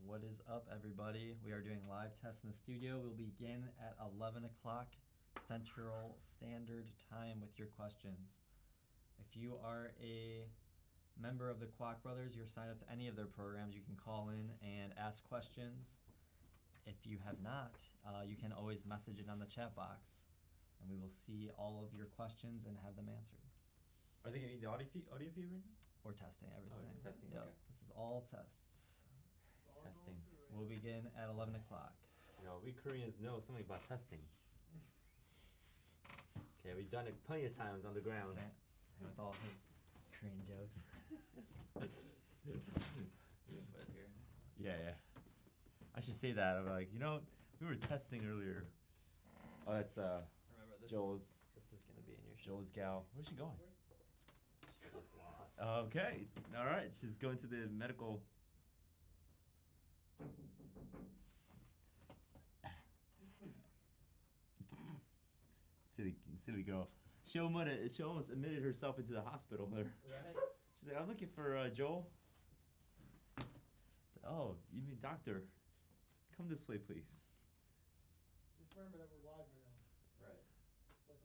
What is up, everybody? We are doing live tests in the studio. We'll begin at 11 o'clock Central Standard Time with your questions. If you are a member of the Kwak Brothers, you're signed up to any of their programs, you can call in and ask questions. If you have not, you can always message it on the chat box, and we will see all of your questions and have them answered. Are they getting the audio feed right now? We're testing everything. Oh, it's testing, Yep. okay. This is all tests. Testing. We'll begin at 11 o'clock. We Koreans know something about testing. Okay, we've done it plenty of times on the ground. Sam with all his Korean jokes. Yeah. I should say that. I'm like, we were testing earlier. Oh, that's Remember, this Joel's. This is gonna be in your show. Joel's gal. Where's she going? She was lost. Okay. All right. She's going to the medical. Silly girl. She almost admitted herself into the hospital there. Right? She's like, I'm looking for Joel. Oh, you mean doctor? Come this way, please. Just remember that we're live right now. Right. With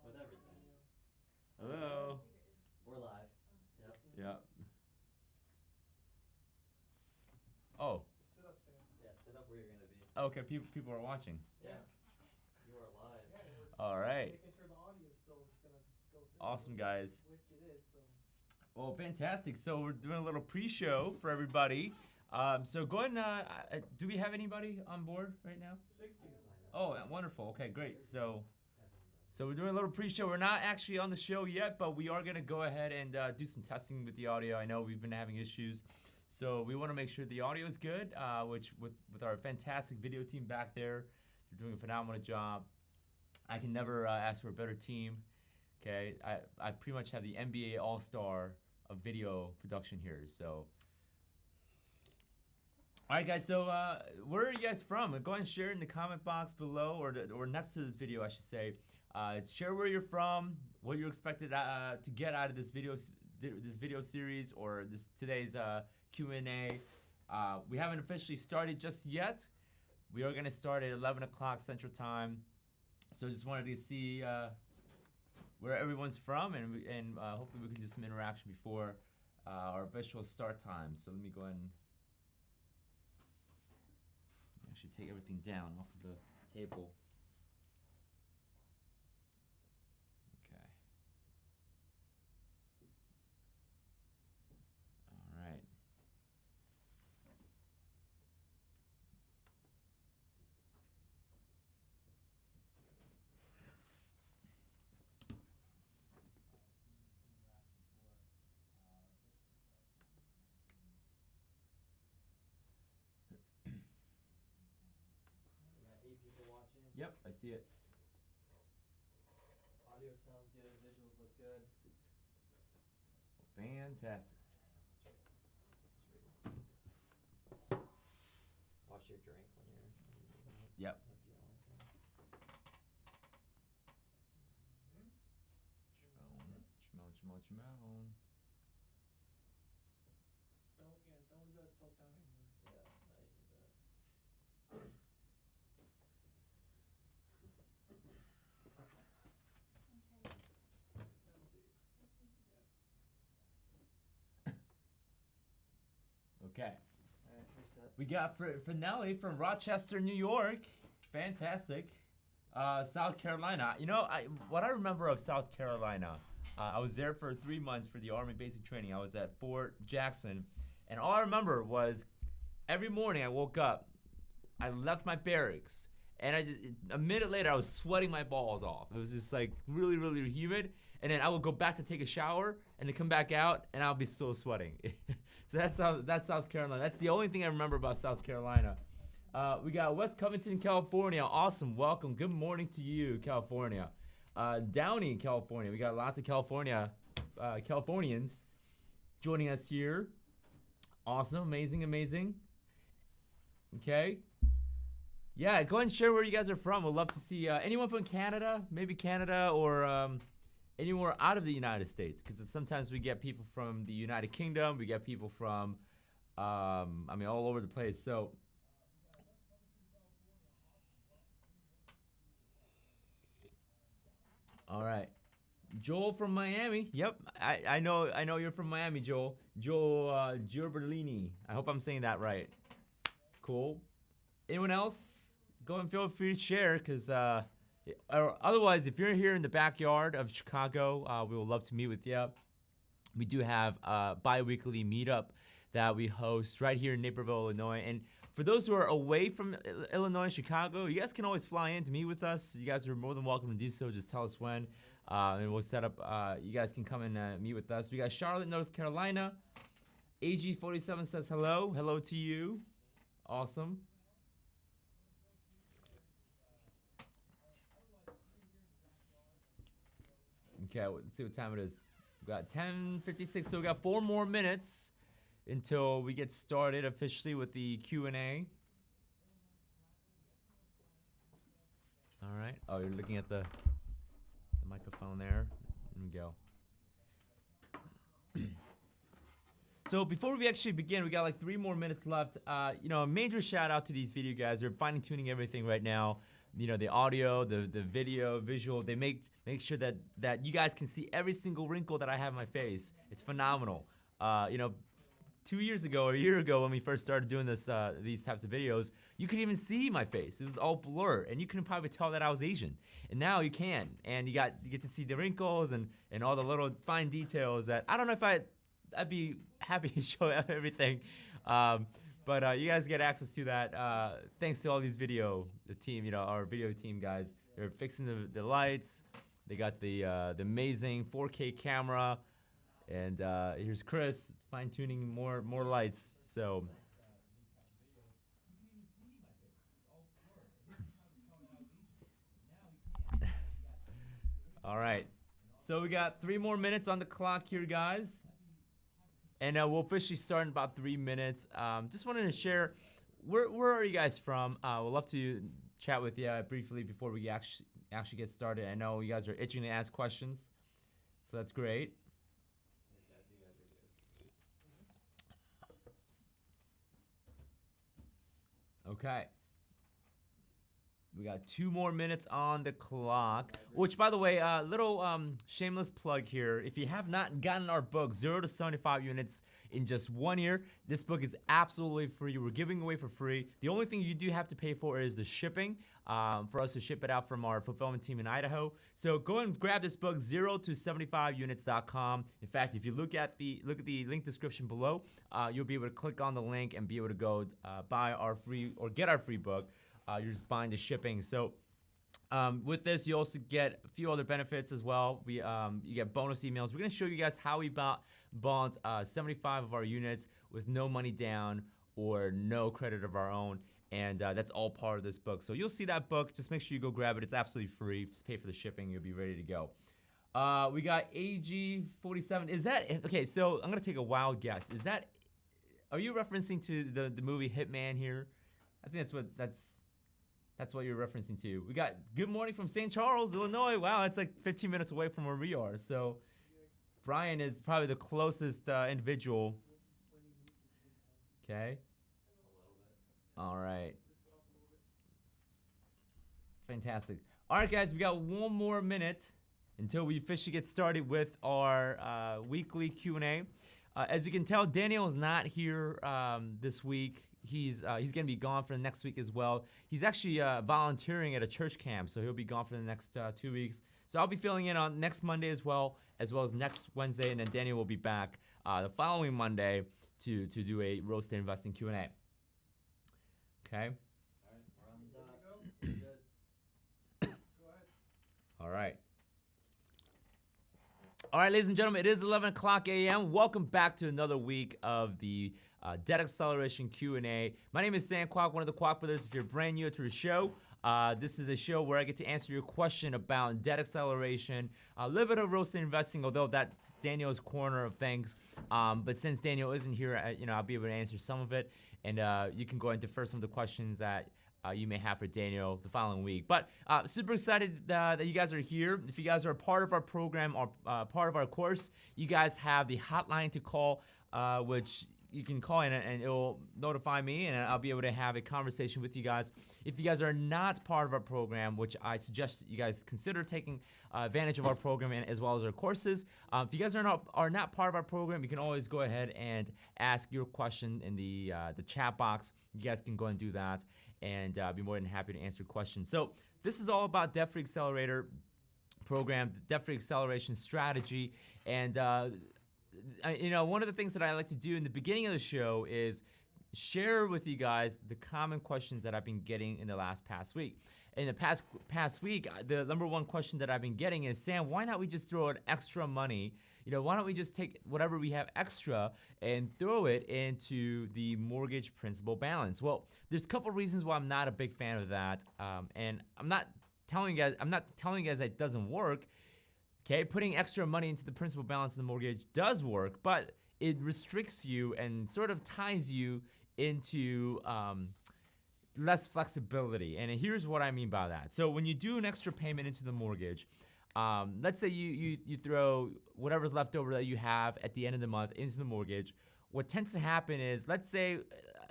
With everything. Hello. We're live. Yep. Yeah. Oh. Sit up, Sam. Yeah, sit up where you're gonna be. Okay. People are watching. Yeah. You are live. Yeah, we're All right. making sure the audio still is gonna go through. Awesome, guys. Which it is, so. Well, fantastic. So we're doing a little pre-show for everybody. So go ahead and do we have anybody on board right now? 6 people. Oh, wonderful. Okay, great. So we're doing a little pre-show. We're not actually on the show yet, but we are gonna go ahead and do some testing with the audio. I know we've been having issues, so we want to make sure the audio is good. Which with our fantastic video team back there, they're doing a phenomenal job. I can never ask for a better team. Okay, I pretty much have the NBA All-Star of video production here. So, all right, guys. So, where are you guys from? Go ahead and share it in the comment box below, or next to this video, I should say. Share where you're from, what you're expected to get out of this video series, or today's Q&A. We haven't officially started just yet. We are gonna start at 11 o'clock Central Time. So just wanted to see where everyone's from, and hopefully we can do some interaction before our official start time. So let me go ahead and actually take everything down off of the table. Okay. All right. We got 8 people watching. Yep, I see it. Audio sounds good. Visuals look good. Fantastic. Watch your drink when you're doing it. Yep. Like dealing with it. Chimon. Don't do it till time. Yeah, now you need that. Okay. Alright, we're set. We got finale from Rochester, New York. Fantastic. South Carolina. What I remember of South Carolina, I was there for 3 months for the Army basic training. I was at Fort Jackson, and all I remember was every morning I woke up, I left my barracks, and a minute later I was sweating my balls off. It was just like really, really humid, and then I would go back to take a shower, and then come back out, and I'll be still sweating. So that's South Carolina. That's the only thing I remember about South Carolina. We got West Covington, California. Awesome, welcome. Good morning to you, California. Downey, California. We got lots of Californians joining us here. Awesome, amazing. Okay. Yeah, go ahead and share where you guys are from. We'd love to see anyone from Canada, maybe Canada, or anywhere out of the United States, because sometimes we get people from the United Kingdom, we get people from I mean, all over the place. So, all right. Joel from Miami. Yep, I know you're from Miami, Joel. Joel Giorberlini. I hope I'm saying that right. Cool. Anyone else? Go and feel free to share, because otherwise, if you're here in the backyard of Chicago, we would love to meet with you. We do have a bi-weekly meetup that we host right here in Naperville, Illinois. And for those who are away from Illinois, Chicago, you guys can always fly in to meet with us. You guys are more than welcome to do so. Just tell us when, and we'll set up. You guys can come and meet with us. We got Charlotte, North Carolina. AG47 says hello. Hello to you. Awesome. Okay, let's see what time it is. We got 10:56, so we got 4 more minutes until we get started officially with the Q&A. All right. Oh, you're looking at the microphone there. There we go. So before we actually begin, we got like 3 more minutes left. A major shout out to these video guys. They're fine tuning everything right now. The audio, the video, visual. They make sure that you guys can see every single wrinkle that I have in my face. It's phenomenal. 2 years ago or a year ago when we first started doing this, these types of videos, you couldn't even see my face. It was all blur, and you couldn't probably tell that I was Asian. And now you can, and you get to see the wrinkles and all the little fine details that I don't know if I'd be happy to show everything. But you guys get access to that thanks to all these the team, our video team guys. They're fixing the lights. They got the amazing 4K camera. And here's Chris fine-tuning more lights. So all right. So we got 3 more minutes on the clock here, guys. And we'll officially start in about 3 minutes. Just wanted to share, where are you guys from? We'd love to chat with you briefly before we actually get started. I know you guys are itching to ask questions, so that's great. Okay. We got 2 more minutes on the clock, which, by the way, little shameless plug here. If you have not gotten our book, 0 to 75 Units in just 1 year, this book is absolutely free. We're giving away for free. The only thing you do have to pay for is the shipping for us to ship it out from our fulfillment team in Idaho. So go and grab this book, 0 to 75units.com. In fact, if you look at the link description below, you'll be able to click on the link and be able to go buy our free or get our free book. You're just buying the shipping. So with this, you also get a few other benefits as well. You get bonus emails. We're going to show you guys how we bought 75 of our units with no money down or no credit of our own. And that's all part of this book. So you'll see that book. Just make sure you go grab it. It's absolutely free. Just pay for the shipping. You'll be ready to go. We got AG47. Is that, okay, so I'm going to take a wild guess. Are you referencing to the movie Hitman here? I think that's what you're referencing to. We got good morning from St. Charles, Illinois. Wow, it's like 15 minutes away from where we are. So Brian is probably the closest individual. Okay. All right. Fantastic. All right, guys, we got 1 more minute until we officially get started with our weekly Q&A. As you can tell, Daniel is not here this week. He's going to be gone for the next week as well. He's actually volunteering at a church camp, so he'll be gone for the next 2 weeks. So I'll be filling in on next Monday as well as next Wednesday, and then Daniel will be back the following Monday to do a real estate investing Q&A. Okay. All right. All right, ladies and gentlemen, it is 11 o'clock a.m. Welcome back to another week of the Debt Acceleration Q&A. My name is Sam Kwak, one of the Kwak Brothers. If you're brand new to the show, this is a show where I get to answer your question about debt acceleration, a little bit of real estate investing, although that's Daniel's corner of things. But since Daniel isn't here, I'll be able to answer some of it, and you can go into first some of the questions that you may have for Daniel the following week. But super excited that you guys are here. If you guys are a part of our program or part of our course, you guys have the hotline to call, which you can call in and it will notify me, and I'll be able to have a conversation with you guys. If you guys are not part of our program, which I suggest you guys consider taking advantage of our program and as well as our courses. If you guys are not part of our program, you can always go ahead and ask your question in the chat box. You guys can go and do that, and be more than happy to answer questions. So this is all about Debt Free Accelerator program, the Debt Free Acceleration strategy, and one of the things that I like to do in the beginning of the show is share with you guys the common questions that I've been getting in the past week. In the past week, the number one question that I've been getting is, Sam, why not we just throw in extra money? Why don't we just take whatever we have extra and throw it into the mortgage principal balance? Well, there's a couple reasons why I'm not a big fan of that, and I'm not telling you guys that it doesn't work. Okay, putting extra money into the principal balance of the mortgage does work, but it restricts you and sort of ties you into less flexibility. And here's what I mean by that. So when you do an extra payment into the mortgage, let's say you throw whatever's left over that you have at the end of the month into the mortgage. What tends to happen is, let's say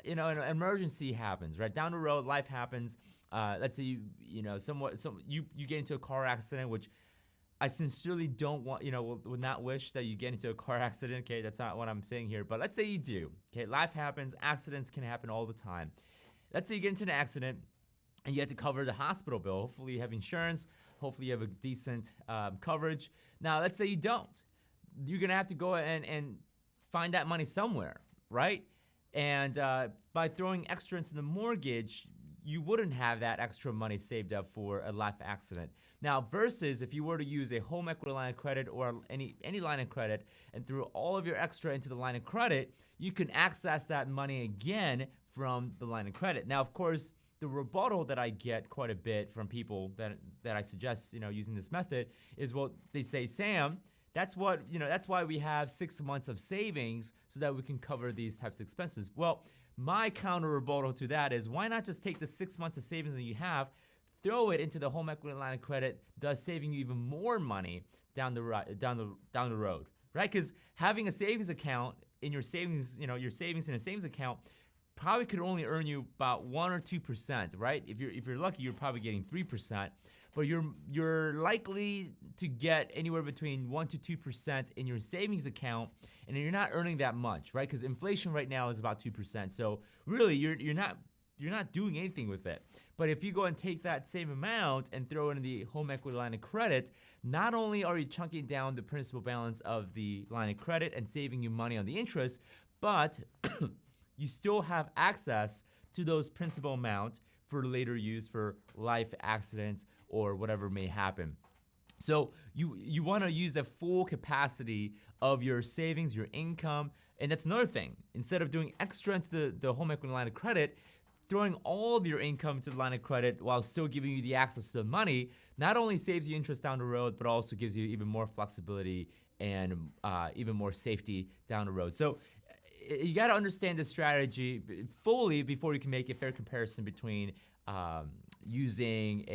an emergency happens, right? Down the road, life happens. Let's say you get into a car accident, which I sincerely don't want, would not wish that you get into a car accident. Okay, that's not what I'm saying here. But let's say you do. Okay, life happens. Accidents can happen all the time. Let's say you get into an accident and you have to cover the hospital bill. Hopefully you have insurance. Hopefully you have a decent coverage. Now, let's say you don't. You're going to have to go and find that money somewhere, right? And by throwing extra into the mortgage, you wouldn't have that extra money saved up for a life accident. Now, versus if you were to use a home equity line of credit or any line of credit and threw all of your extra into the line of credit, you can access that money again from the line of credit. Now, of course, the rebuttal that I get quite a bit from people that I suggest using this method is, well, they say, Sam, that's why we have 6 months of savings so that we can cover these types of expenses. Well, my counter rebuttal to that is, why not just take the 6 months of savings that you have, throw it into the home equity line of credit, thus saving you even more money down the road, right? Because having a savings account in your savings, your savings in a savings account probably could only earn you about 1 or 2%, right? If you're lucky, you're probably getting 3%, but you're likely to get anywhere between 1 to 2% in your savings account, and you're not earning that much, right? Because inflation right now is about 2%, so really you're not doing anything with it. But if you go and take that same amount and throw it in the home equity line of credit, not only are you chunking down the principal balance of the line of credit and saving you money on the interest, but you still have access to those principal amount for later use for life accidents or whatever may happen. So you want to use the full capacity of your savings, your income, and that's another thing. Instead of doing extra into the home equity line of credit, throwing all of your income to the line of credit while still giving you the access to the money not only saves you interest down the road, but also gives you even more flexibility and even more safety down the road. So you got to understand the strategy fully before you can make a fair comparison between using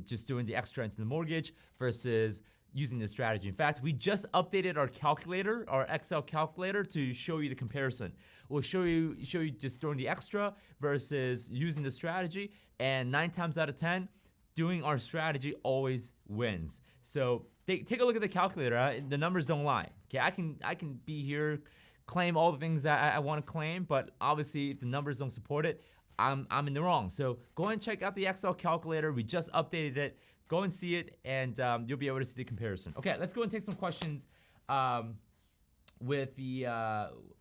just doing the extra into the mortgage versus using the strategy. In fact, we just updated our calculator, our Excel calculator, to show you the comparison. We'll show you just doing the extra versus using the strategy, and 9 times out of 10, doing our strategy always wins. So take a look at the calculator. The numbers don't lie. Okay, I can be here, claim all the things that I want to claim, but obviously if the numbers don't support it, I'm in the wrong. So go and check out the Excel calculator. We just updated it. Go and see it, and you'll be able to see the comparison. Okay, let's go and take some questions with the...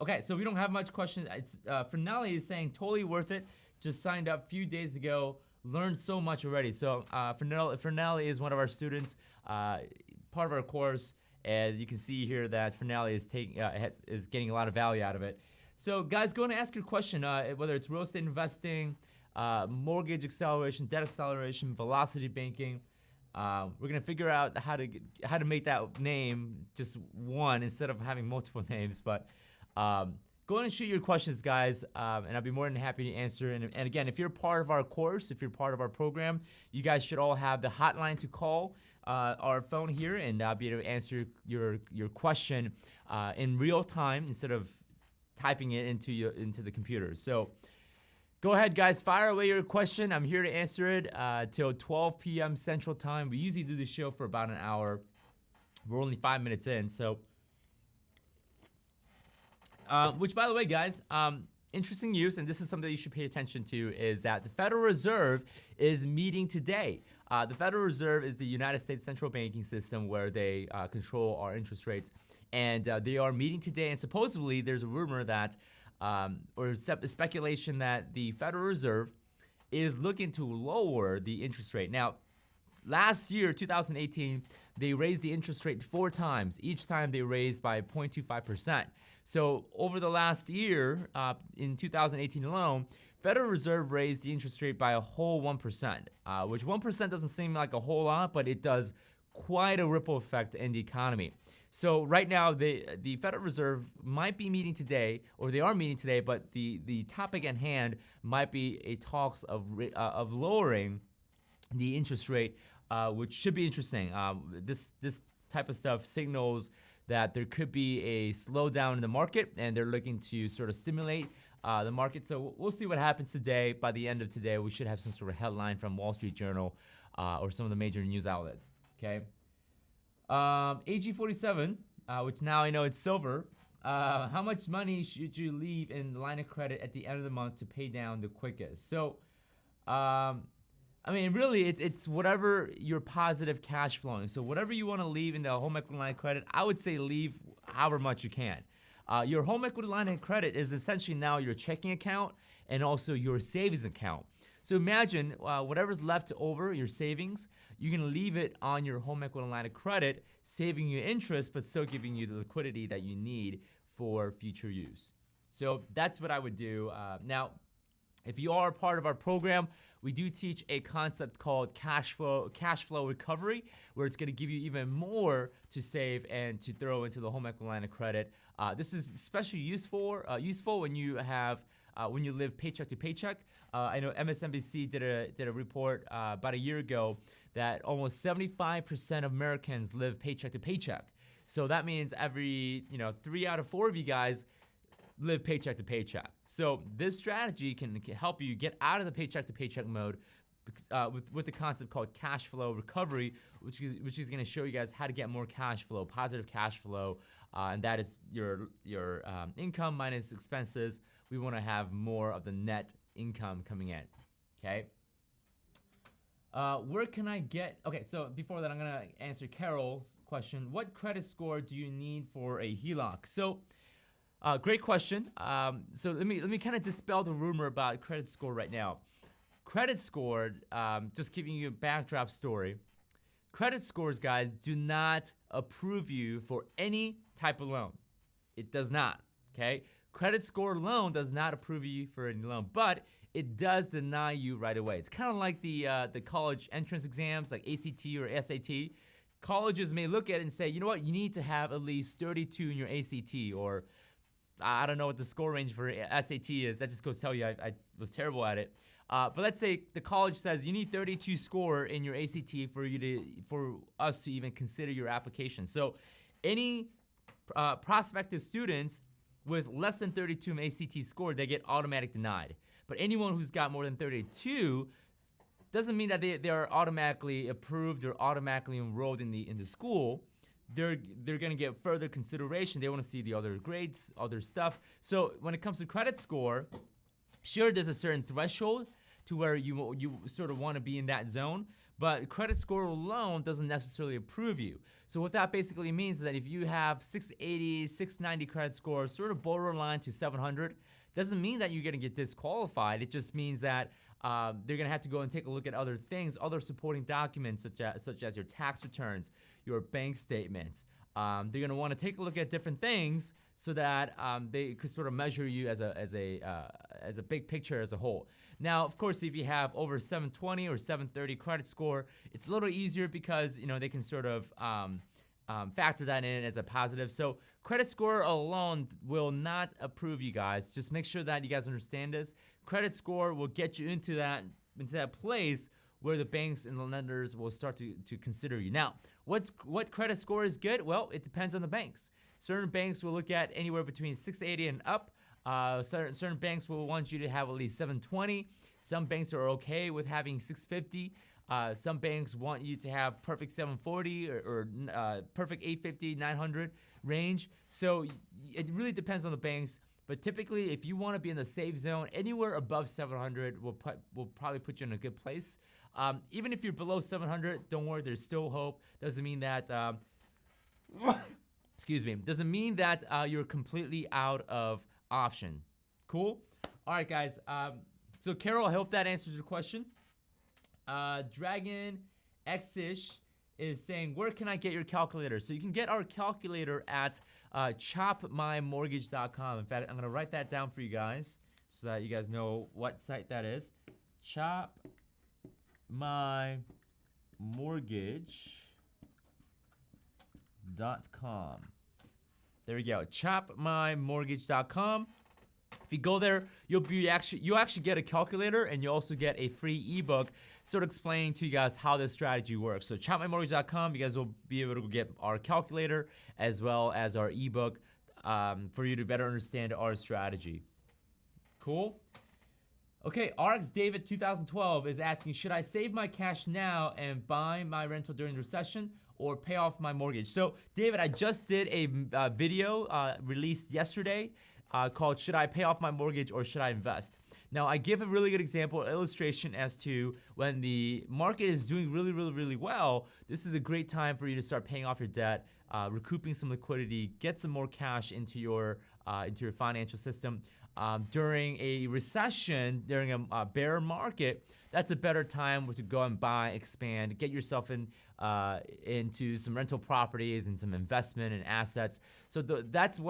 okay, so we don't have much questions. Fernelli is saying, totally worth it. Just signed up a few days ago. Learned so much already. So Fernelli is one of our students, part of our course, and you can see here that Fernelli is getting a lot of value out of it. So guys, go and ask your question, whether it's real estate investing, mortgage acceleration, debt acceleration, velocity banking. We're gonna figure out how to make that name just one instead of having multiple names. But go ahead and shoot your questions, guys, and I'll be more than happy to answer. And again, if you're part of our course, if you're part of our program, you guys should all have the hotline to call our phone here, and I'll be able to answer your question in real time instead of typing it into the computer. So go ahead, guys. Fire away your question. I'm here to answer it till 12 p.m. Central Time. We usually do the show for about an hour. We're only 5 minutes in, so. Which, by the way, guys, interesting news, and this is something that you should pay attention to, is that the Federal Reserve is meeting today. The Federal Reserve is the United States central banking system where they control our interest rates, and they are meeting today. And supposedly, there's a rumor that, or speculation that the Federal Reserve is looking to lower the interest rate. Now, last year, 2018, they raised the interest rate 4 times. Each time they raised by 0.25%. So over the last year, in 2018 alone, Federal Reserve raised the interest rate by a whole 1%, which 1% doesn't seem like a whole lot, but it does quite a ripple effect in the economy. So right now, the Federal Reserve might be meeting today, or they are meeting today, but the topic at hand might be a talks of lowering the interest rate, which should be interesting. This type of stuff signals that there could be a slowdown in the market, and they're looking to sort of stimulate the market. So we'll see what happens today. By the end of today, we should have some sort of headline from Wall Street Journal or some of the major news outlets. Okay. AG47, which now I know it's silver. How much money should you leave in the line of credit at the end of the month to pay down the quickest? So, I mean, really, it's whatever your positive cash flowing. So whatever you want to leave in the home equity line of credit, I would say leave however much you can. Your home equity line of credit is essentially now your checking account and also your savings account. So imagine whatever's left over, your savings, you're going to leave it on your home equity line of credit, saving you interest, but still giving you the liquidity that you need for future use. So that's what I would do. Now, if you are a part of our program, we do teach a concept called cash flow recovery, where it's going to give you even more to save and to throw into the home equity line of credit. This is especially useful when you have when you live paycheck to paycheck. I know MSNBC did a report about a year ago that almost 75% of Americans live paycheck to paycheck. So that means every 3 out of 4 of you guys live paycheck to paycheck. So this strategy can help you get out of the paycheck to paycheck mode with the concept called cash flow recovery, which is going to show you guys how to get more cash flow, positive cash flow, and that is your income minus expenses. We want to have more of the net income coming in. Okay. Where can I get? Okay, so before that, I'm gonna answer Carol's question. What credit score do you need for a HELOC? So. Great question. So let me kind of dispel the rumor about credit score right now. Credit score, just giving you a backdrop story. Credit scores, guys, do not approve you for any type of loan. It does not. Okay. Credit score loan does not approve you for any loan, but it does deny you right away. It's kind of like the college entrance exams, like ACT or SAT. Colleges may look at it and say, you know what, you need to have at least 32 in your ACT, or I don't know what the score range for SAT is. That just goes to tell you I was terrible at it. But let's say the college says you need 32 score in your ACT for us to even consider your application. So any prospective students with less than 32 in ACT score, they get automatic denied. But anyone who's got more than 32 doesn't mean that they are automatically approved or automatically enrolled in the school. They're going to get further consideration. They want to see the other grades, other stuff. So when it comes to credit score, sure, there's a certain threshold to where you sort of want to be in that zone, but credit score alone doesn't necessarily approve you. So what that basically means is that if you have 680, 690 credit score, sort of borderline to 700, doesn't mean that you're going to get disqualified. It just means that they're going to have to go and take a look at other things, other supporting documents such as your tax returns, your bank statements. They're going to want to take a look at different things so that they could sort of measure you as a big picture as a whole. Now, of course, if you have over 720 or 730 credit score, it's a little easier because they can sort of factor that in as a positive. So credit score alone will not approve you guys. Just make sure that you guys understand this. Credit score will get you into that place where the banks and the lenders will start to consider you. Now, what credit score is good? Well, it depends on the banks. Certain banks will look at anywhere between 680 and up. Certain banks will want you to have at least 720. Some banks are okay with having 650. Some banks want you to have perfect 740 or perfect 850, 900 range. So it really depends on the banks. But typically, if you want to be in the safe zone, anywhere above 700 will probably put you in a good place. Even if you're below 700, don't worry, there's still hope. Doesn't mean that, excuse me, doesn't mean that you're completely out of option. Cool? All right, guys. So Carol, I hope that answers your question. Dragon X-ish is saying, where can I get your calculator? So you can get our calculator at chopmymortgage.com. In fact, I'm gonna write that down for you guys so that you guys know what site that is. chopmymortgage.com. There we go, chopmymortgage.com. If you go there, you'll actually get a calculator, and you also get a free ebook sort of explaining to you guys how this strategy works. So chopmymortgage.com, you guys will be able to get our calculator as well as our ebook for you to better understand our strategy. Cool? Okay, RX David 2012 is asking, should I save my cash now and buy my rental during the recession or pay off my mortgage? So David, I just did a video released yesterday called Should I Pay Off My Mortgage or Should I Invest? Now, I give a really good example, illustration as to when the market is doing really, really, really well, this is a great time for you to start paying off your debt, recouping some liquidity, get some more cash into your financial system. During a recession, during a bear market, that's a better time to go and buy, expand, get yourself into some rental properties and some investment and assets. So that's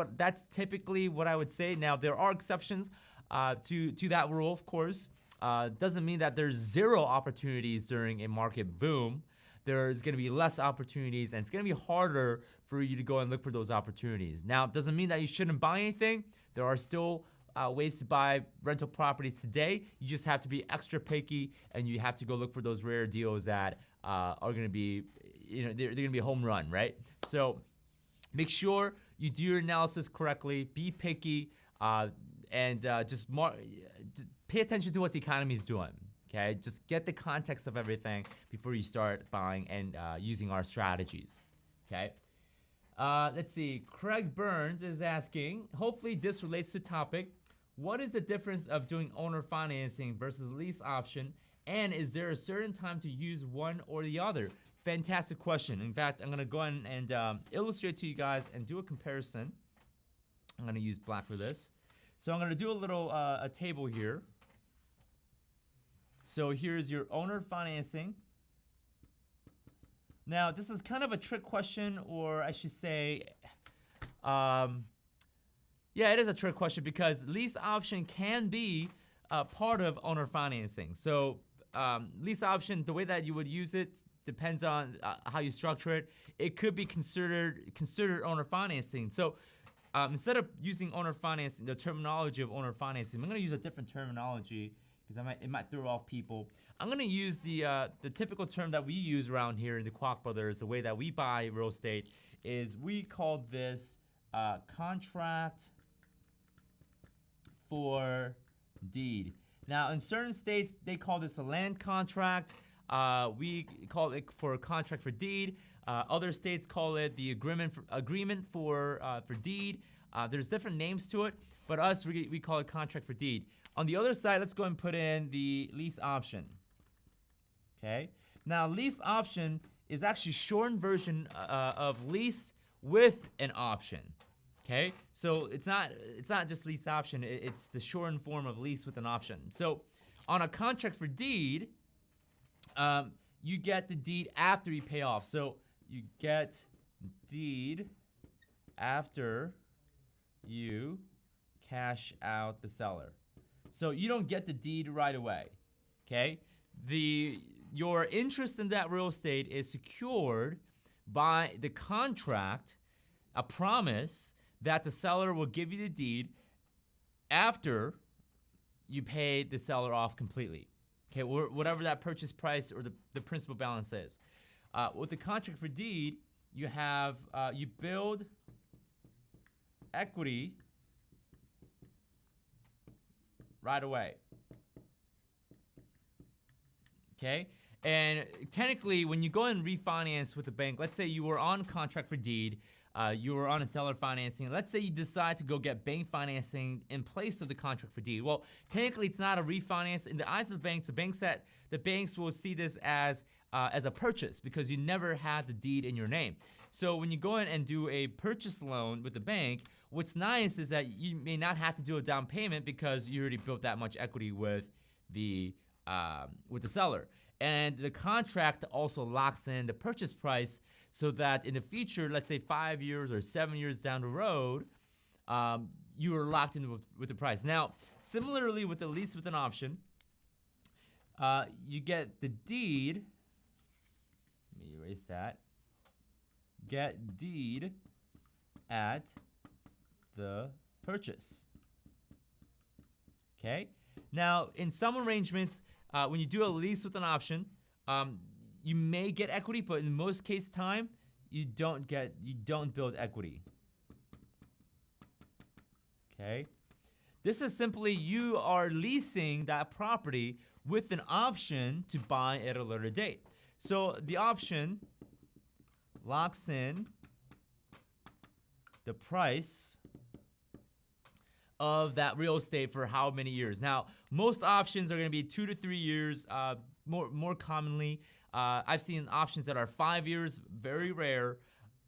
typically what I would say. Now, there are exceptions to that rule, of course. Doesn't mean that there's zero opportunities during a market boom. There's gonna be less opportunities, and it's gonna be harder for you to go and look for those opportunities. Now, it doesn't mean that you shouldn't buy anything. There are still ways to buy rental properties today. You just have to be extra picky, and you have to go look for those rare deals that are gonna be, they're gonna be a home run, right? So make sure you do your analysis correctly, be picky, and just pay attention to what the economy is doing, okay? Just get the context of everything before you start buying and using our strategies, okay? Let's see, Craig Burns is asking, hopefully this relates to topic, what is the difference of doing owner financing versus lease option, and is there a certain time to use one or the other? Fantastic question. In fact, I'm gonna go ahead and illustrate to you guys and do a comparison. I'm gonna use black for this. So I'm gonna do a little a table here. So here's your owner financing. Now, this is kind of a trick question, or I should say, yeah, it is a trick question because lease option can be part of owner financing. So lease option, the way that you would use it depends on how you structure it. It could be considered owner financing. So instead of using owner financing, the terminology of owner financing, I'm gonna use a different terminology because it might throw off people. I'm gonna use the typical term that we use around here in the Kwak Brothers, the way that we buy real estate, is we call this contract for deed. Now, in certain states, they call this a land contract. We call it for a contract for deed. Other states call it the agreement for deed. There's different names to it, but us, we call it contract for deed. On the other side, let's go and put in the lease option. Okay. Now, lease option is actually shortened version of lease with an option. Okay. So it's not just lease option. It's the shortened form of lease with an option. So on a contract for deed, you get the deed after you pay off. So you get deed after you cash out the seller. So you don't get the deed right away, okay? Your interest in that real estate is secured by the contract, a promise that the seller will give you the deed after you pay the seller off completely, okay? Whatever that purchase price or the principal balance is. With the contract for deed, you build equity right away. Okay? And technically, when you go and refinance with the bank, let's say you were on contract for deed, you were on a seller financing. Let's say you decide to go get bank financing in place of the contract for deed. Well, technically, it's not a refinance. In the eyes of the banks, the banks will see this as a purchase because you never had the deed in your name. So when you go in and do a purchase loan with the bank, what's nice is that you may not have to do a down payment because you already built that much equity with the seller. And the contract also locks in the purchase price so that in the future, let's say 5 years or 7 years down the road, you are locked in with the price. Now, similarly with the lease with an option, you get the deed. Let me erase that. Get deed at the purchase. Okay? Now, in some arrangements, when you do a lease with an option, you may get equity, but in most case time, you don't build equity. Okay? This is simply you are leasing that property with an option to buy at a later date. So the option locks in the price of that real estate for how many years. Now, most options are going to be 2 to 3 years. More commonly, I've seen options that are 5 years, very rare.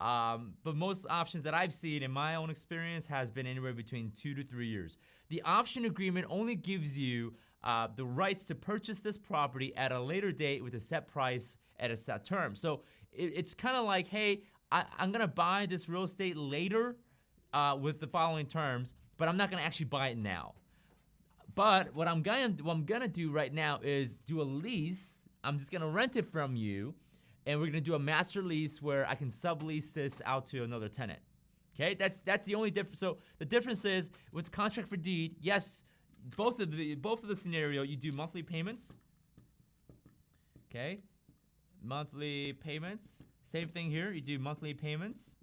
But most options that I've seen in my own experience has been anywhere between 2 to 3 years. The option agreement only gives you the rights to purchase this property at a later date with a set price at a set term. So it's kind of like, hey, I'm gonna buy this real estate later with the following terms, but I'm not gonna actually buy it now. But what I'm gonna do right now is do a lease. I'm just gonna rent it from you, and we're gonna do a master lease where I can sublease this out to another tenant. Okay, that's the only difference. So the difference is with the contract for deed, yes, both of the scenario, you do monthly payments. Okay, monthly payments. Same thing here, you do monthly payments.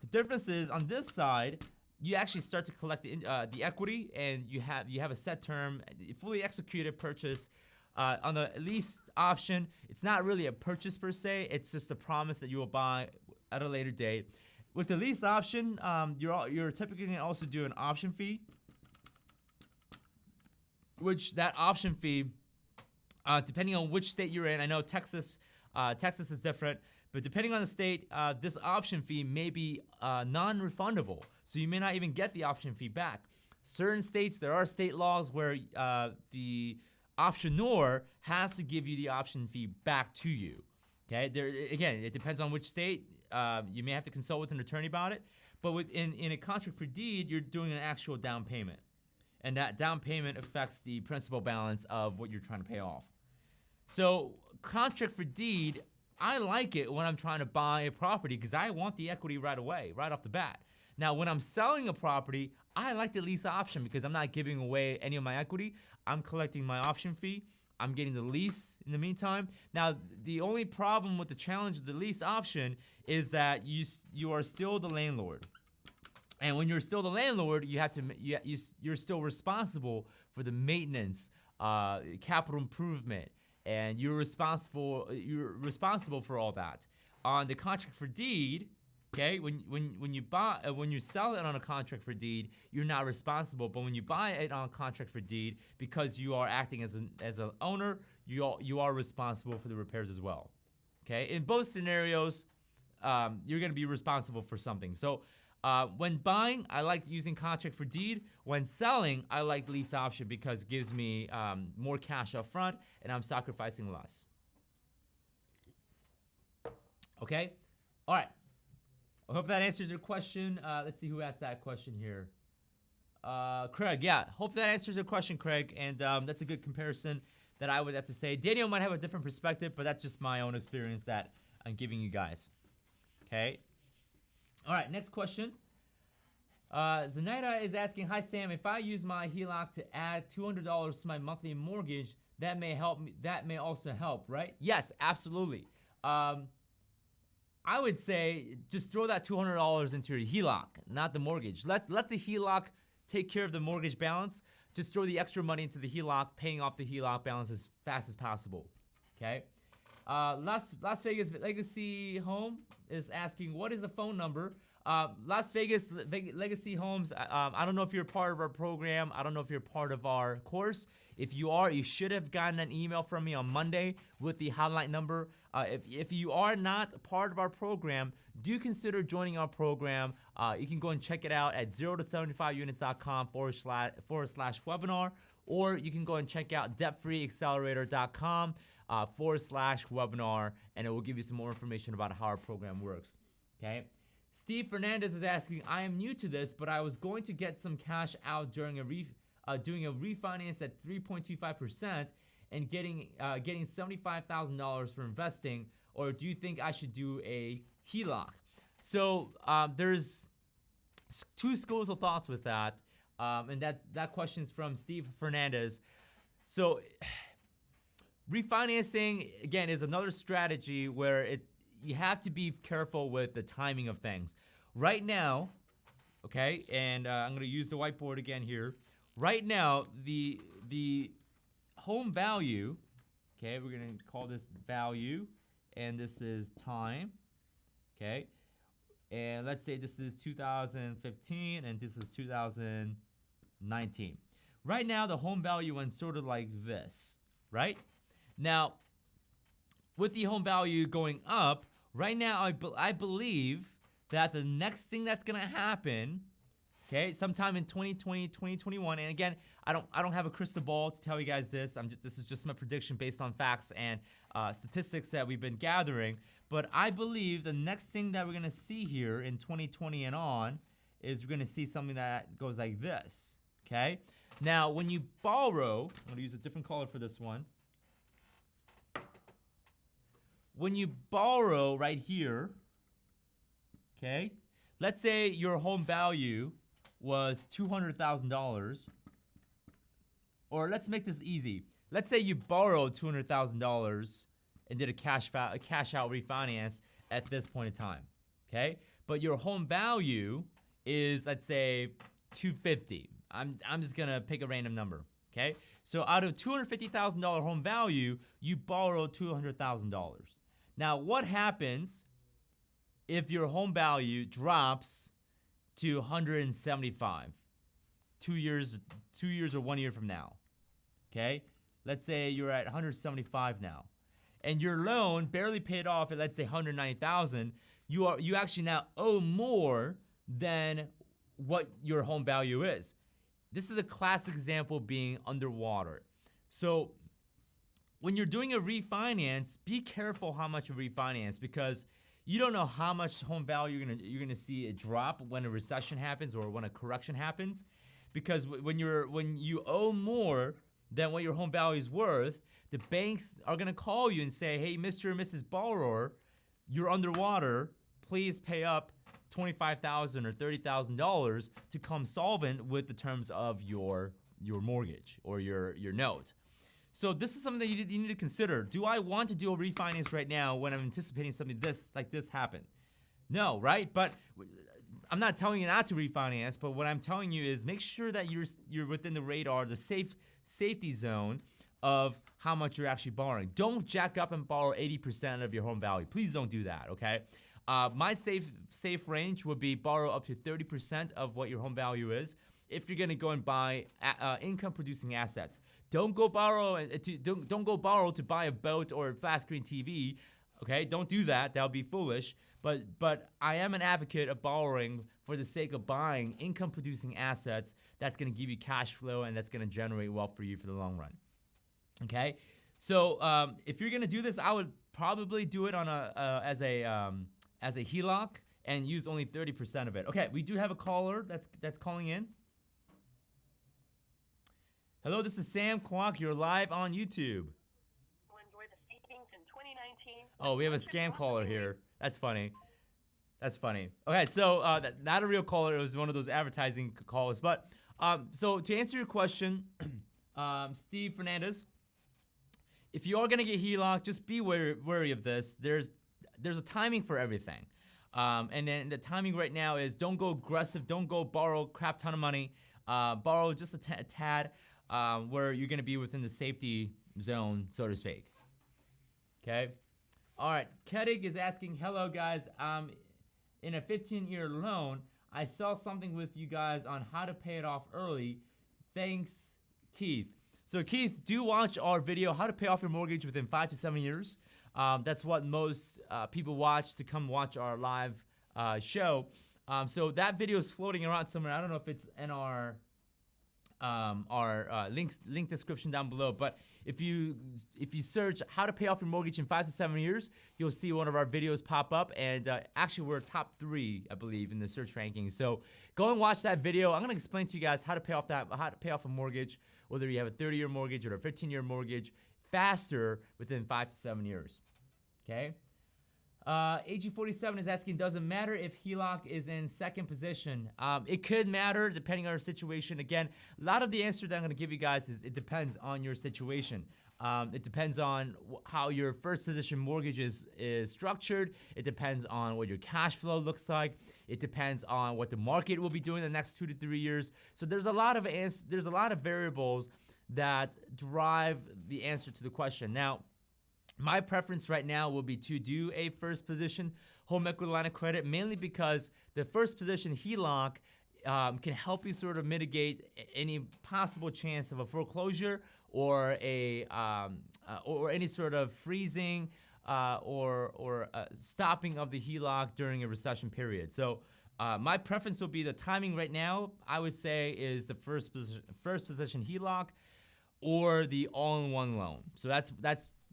The difference is on this side, you actually start to collect the equity, and you have a set term, fully executed purchase. On the lease option, it's not really a purchase per se. It's just a promise that you will buy at a later date. With the lease option, you're typically going to also do an option fee, which that option fee, depending on which state you're in, I know Texas is different, but depending on the state, this option fee may be non-refundable, so you may not even get the option fee back. Certain states, there are state laws where the optionor has to give you the option fee back to you. Okay, again, it depends on which state. You may have to consult with an attorney about it, but in a contract for deed, you're doing an actual down payment, and that down payment affects the principal balance of what you're trying to pay off. So contract for deed, I like it when I'm trying to buy a property because I want the equity right away, right off the bat. Now, when I'm selling a property, I like the lease option because I'm not giving away any of my equity. I'm collecting my option fee. I'm getting the lease in the meantime. Now, the only problem with the challenge of the lease option is that you are still the landlord. And when you're still the landlord, you're still responsible for the maintenance, capital improvement, and you're responsible for all that. On the contract for deed, okay, when you sell it on a contract for deed, you're not responsible. But when you buy it on a contract for deed, because you are acting as an owner, you are responsible for the repairs as well. Okay, in both scenarios, you're going to be responsible for something. So when buying, I like using contract for deed. When selling, I like lease option because it gives me more cash up front and I'm sacrificing less. Okay, all right. I hope that answers your question. Let's see who asked that question here. Craig, yeah. Hope that answers your question, Craig. And that's a good comparison that I would have to say. Daniel might have a different perspective, but that's just my own experience that I'm giving you guys. Okay. All right, next question. Zenaida is asking, hi, Sam. If I use my HELOC to add $200 to my monthly mortgage, that may help me. That may also help, right? Yes, absolutely. I would say just throw that $200 into your HELOC, not the mortgage. Let the HELOC take care of the mortgage balance. just throw the extra money into the HELOC, paying off the HELOC balance as fast as possible. Okay. Las Vegas Legacy Home is asking, what is the phone number? Las Vegas Legacy Homes, I don't know if you're part of our program. I don't know if you're part of our course. If you are, you should have gotten an email from me on Monday with the hotline number. If you are not part of our program, do consider joining our program. You can go and check it out at 0to75units.com/webinar, or you can go and check out debtfreeaccelerator.com/webinar, and it will give you some more information about how our program works. Okay. Steve Fernandez is asking, I am new to this, but I was going to get some cash out during doing a refinance at 3.25% and getting $75,000 for investing, or do you think I should do a HELOC? So there's two schools of thoughts with that, and that question's from Steve Fernandez. So refinancing, again, is another strategy where you have to be careful with the timing of things. Right now, okay, and I'm going to use the whiteboard again here. Right now, the home value, okay, we're going to call this value, and this is time, okay, and let's say this is 2015 and this is 2019. Right now, the home value went sort of like this, right? Now, with the home value going up, right now, I believe that the next thing that's gonna happen, okay, sometime in 2020, 2021, and again, I don't have a crystal ball to tell you guys this. This is just my prediction based on facts and statistics that we've been gathering. But I believe the next thing that we're gonna see here in 2020 and on is we're gonna see something that goes like this. Okay. Now, when you borrow, I'm gonna use a different color for this one. When you borrow right here, okay, let's say your home value was $200,000, or let's make this easy. Let's say you borrowed $200,000 and did a cash out refinance at this point in time, okay? But your home value is, let's say, $250,000. I'm just gonna pick a random number, okay? So out of $250,000 home value, you borrow $200,000. Now, what happens if your home value drops to 175? 2 years or 1 year from now. Okay? Let's say you're at 175 now. And your loan barely paid off at, let's say, 190,000. You actually now owe more than what your home value is. This is a classic example of being underwater. So when you're doing a refinance, be careful how much you refinance, because you don't know how much home value you're gonna see it drop when a recession happens or when a correction happens. Because when you owe more than what your home value is worth, the banks are gonna call you and say, hey, Mr. and Mrs. Borrower, you're underwater. Please pay up $25,000 or $30,000 to come solvent with the terms of your mortgage or your note. So this is something that you need to consider. Do I want to do a refinance right now when I'm anticipating something like this happen? No, right? But I'm not telling you not to refinance, but what I'm telling you is make sure that you're within the radar, the safety zone of how much you're actually borrowing. Don't jack up and borrow 80% of your home value. Please don't do that, okay? My safe range would be borrow up to 30% of what your home value is if you're gonna go and buy income producing assets. Don't go borrow to buy a boat or a flat screen TV. Okay, don't do that. That would be foolish. But I am an advocate of borrowing for the sake of buying income producing assets that's going to give you cash flow and that's going to generate wealth for you for the long run. Okay, so if you're going to do this, I would probably do it on as a HELOC and use only 30% of it. Okay, we do have a caller that's calling in. Hello, this is Sam Kwak. You're live on YouTube. Will enjoy the savings in 2019. Oh, we have a scam caller here. That's funny. That's funny. Okay, so not a real caller. It was one of those advertising callers. But so to answer your question, Steve Fernandez, if you are gonna get HELOC, just be wary of this. There's a timing for everything, and then the timing right now is don't go aggressive. Don't go borrow a crap ton of money. borrow just a tad, where you're going to be within the safety zone, so to speak. Okay. All right. Kedig is asking, hello guys. In a 15-year loan, I saw something with you guys on how to pay it off early. Thanks, Keith. So Keith, do watch our video, how to pay off your mortgage within 5 to 7 years. That's what most people watch to come watch our live show. So that video is floating around somewhere. I don't know if it's in our link description down below, but if you search how to pay off your mortgage in 5 to 7 years, you'll see one of our videos pop up, and actually we're top 3, I believe, in the search ranking. So go and watch that video. I'm gonna explain to you guys how to pay off a mortgage, whether you have a 30-year mortgage or a 15-year mortgage, faster within 5 to 7 years. Okay. AG47 is asking, does it matter if HELOC is in second position? It could matter depending on your situation. Again, a lot of the answer that I'm going to give you guys is it depends on your situation. It depends on how your first position mortgage is structured. It depends on what your cash flow looks like. It depends on what the market will be doing the next 2 to 3 years. So there's a lot of variables that drive the answer to the question. Now, my preference right now will be to do a first position home equity line of credit, mainly because the first position HELOC can help you sort of mitigate any possible chance of a foreclosure or or any sort of freezing or stopping of the HELOC during a recession period. So my preference will be the timing right now, I would say, is the first position HELOC or the all-in-one loan. So that's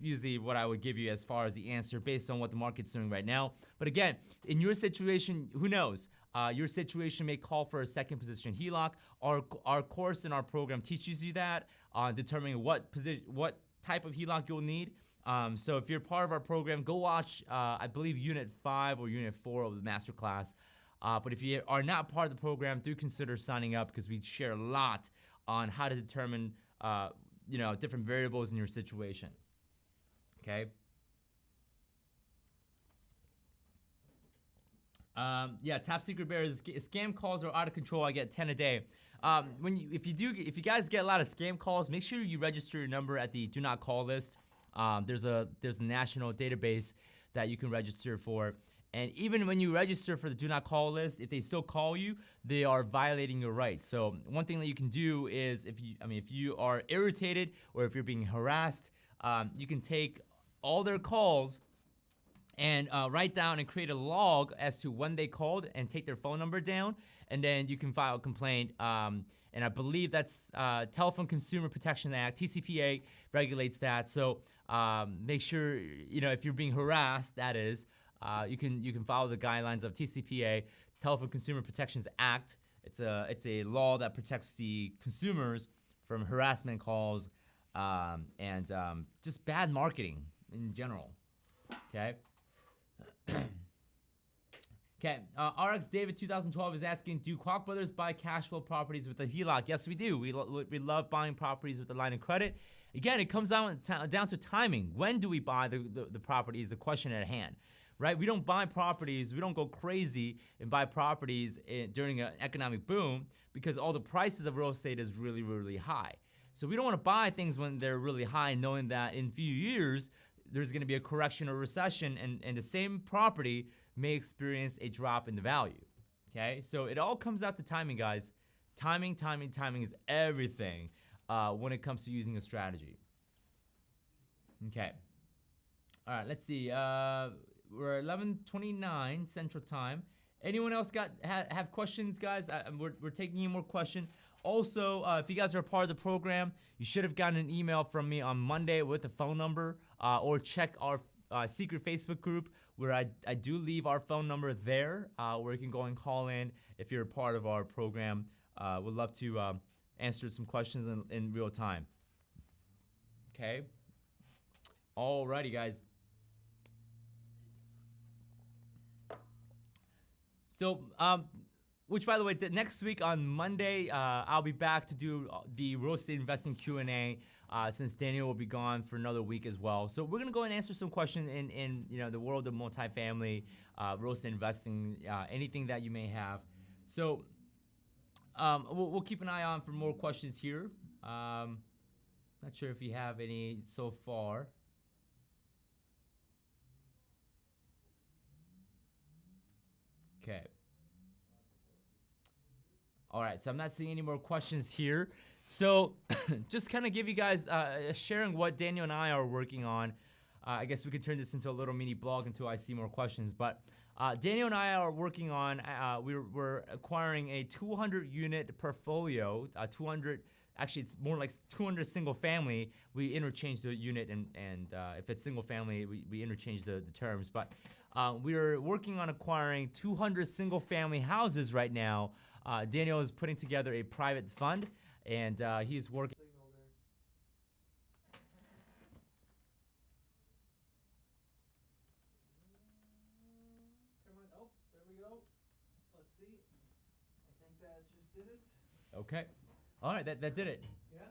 usually what I would give you as far as the answer based on what the market's doing right now. But again, in your situation, who knows? Your situation may call for a second position HELOC. Our course in our program teaches you that, determining what type of HELOC you'll need. So if you're part of our program, go watch, I believe, Unit 5 or Unit 4 of the masterclass. But if you are not part of the program, do consider signing up, because we share a lot on how to determine different variables in your situation. Okay. Top Secret Bear is scam calls are out of control. I get 10 a day. If you guys get a lot of scam calls, make sure you register your number at the do not call list. There's a national database that you can register for. And even when you register for the do not call list, if they still call you, they are violating your rights. So one thing that you can do is if you are irritated or if you're being harassed, you can take all their calls and write down and create a log as to when they called and take their phone number down, and then you can file a complaint. And I believe that's Telephone Consumer Protection Act, TCPA regulates that. So make sure, if you're being harassed, that is, you can follow the guidelines of TCPA, Telephone Consumer Protections Act. It's a law that protects the consumers from harassment calls and just bad marketing in general. Okay. Okay. RX David 2012 is asking, do Kwak Brothers buy cash flow properties with a HELOC? Yes, we do. We love buying properties with a line of credit. Again, it comes down to timing. When do we buy the property is the question at hand, right? We don't buy properties. We don't go crazy and buy properties during an economic boom, because all the prices of real estate is really, really high. So we don't want to buy things when they're really high, knowing that in a few years, there's going to be a correction or recession, and the same property may experience a drop in the value. Okay, so it all comes out to timing, guys. Timing is everything when it comes to using a strategy. Okay. All right, let's see. We're 11:29 Central Time. Anyone else have questions, guys? We're taking in more questions. Also, if you guys are a part of the program, you should have gotten an email from me on Monday with a phone number, or check our secret Facebook group where I do leave our phone number there, where you can go and call in if you're a part of our program. We'd love to answer some questions in real time. Okay. Alrighty, guys. So, which, by the way, next week on Monday, I'll be back to do the real estate investing Q&A, since Daniel will be gone for another week as well. So we're gonna go and answer some questions in the world of multifamily, real estate investing, anything that you may have. So we'll keep an eye on for more questions here. Not sure if you have any so far. Okay. All right, so I'm not seeing any more questions here. So just kind of give you guys, sharing what Daniel and I are working on. I guess we could turn this into a little mini blog until I see more questions. But Daniel and I are working on, we're acquiring a 200 unit portfolio, 200, actually it's more like 200 single family. We interchange the unit and if it's single family, we interchange the terms. But we're working on acquiring 200 single family houses right now. Daniel is putting together a private fund and he's working. Come on, oh, there we go. Let's see. I think that just did it. Okay. All right, that did it. Yeah?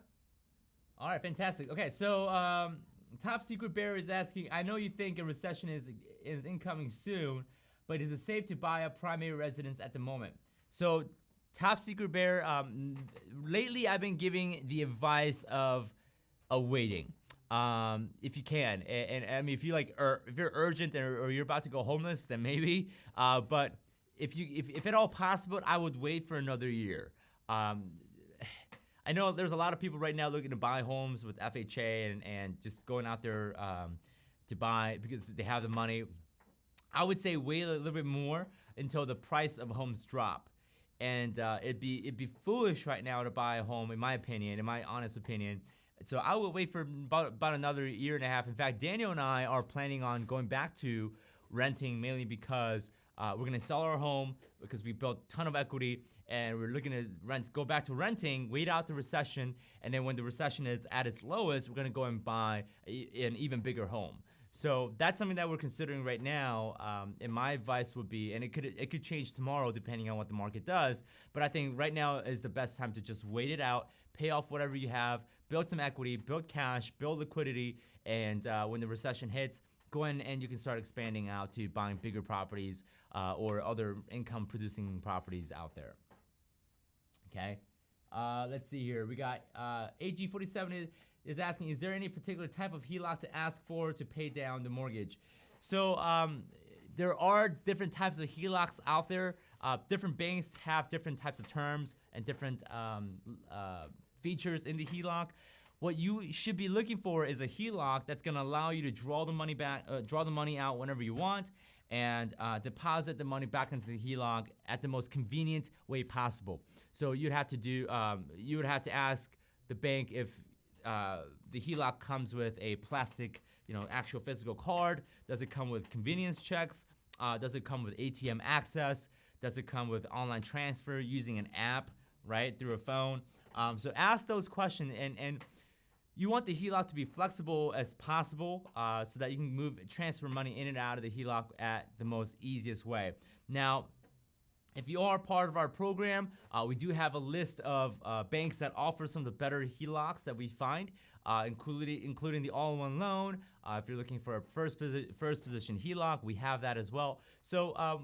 All right, fantastic. Okay, so Top Secret Bear is asking, I know you think a recession is incoming soon, but is it safe to buy a primary residence at the moment? So Top Secret Bear, lately I've been giving the advice of waiting, if you can. And I mean, if you if you're urgent or you're about to go homeless, then maybe. But if at all possible, I would wait for another year. I know there's a lot of people right now looking to buy homes with FHA and just going out there to buy because they have the money. I would say wait a little bit more until the price of homes drop. And it'd be foolish right now to buy a home, in my opinion, in my honest opinion. So I would wait for about another year and a half. In fact, Daniel and I are planning on going back to renting mainly because we're gonna sell our home because we built a ton of equity and we're looking to go back to renting, wait out the recession, and then when the recession is at its lowest, we're gonna go and buy an even bigger home. So that's something that we're considering right now. And my advice would be, and it could change tomorrow depending on what the market does, but I think right now is the best time to just wait it out, pay off whatever you have, build some equity, build cash, build liquidity, and when the recession hits, go in and you can start expanding out to buying bigger properties or other income producing properties out there. Okay, let's see here. We got AG47 is asking, is there any particular type of HELOC to ask for to pay down the mortgage? So there are different types of HELOCs out there. Different banks have different types of terms and different features in the HELOC. What you should be looking for is a HELOC that's gonna allow you to draw the money back, draw the money out whenever you want, and deposit the money back into the HELOC at the most convenient way possible. So you'd have to do, you would have to ask the bank if the HELOC comes with a plastic, actual physical card. Does it come with convenience checks? Does it come with ATM access? Does it come with online transfer using an app, right, through a phone? So ask those questions, and you want the HELOC to be flexible as possible so that you can transfer money in and out of the HELOC at the most easiest way. Now, if you are part of our program, we do have a list of banks that offer some of the better HELOCs that we find, including the all-in-one loan. If you're looking for a first position HELOC, we have that as well. So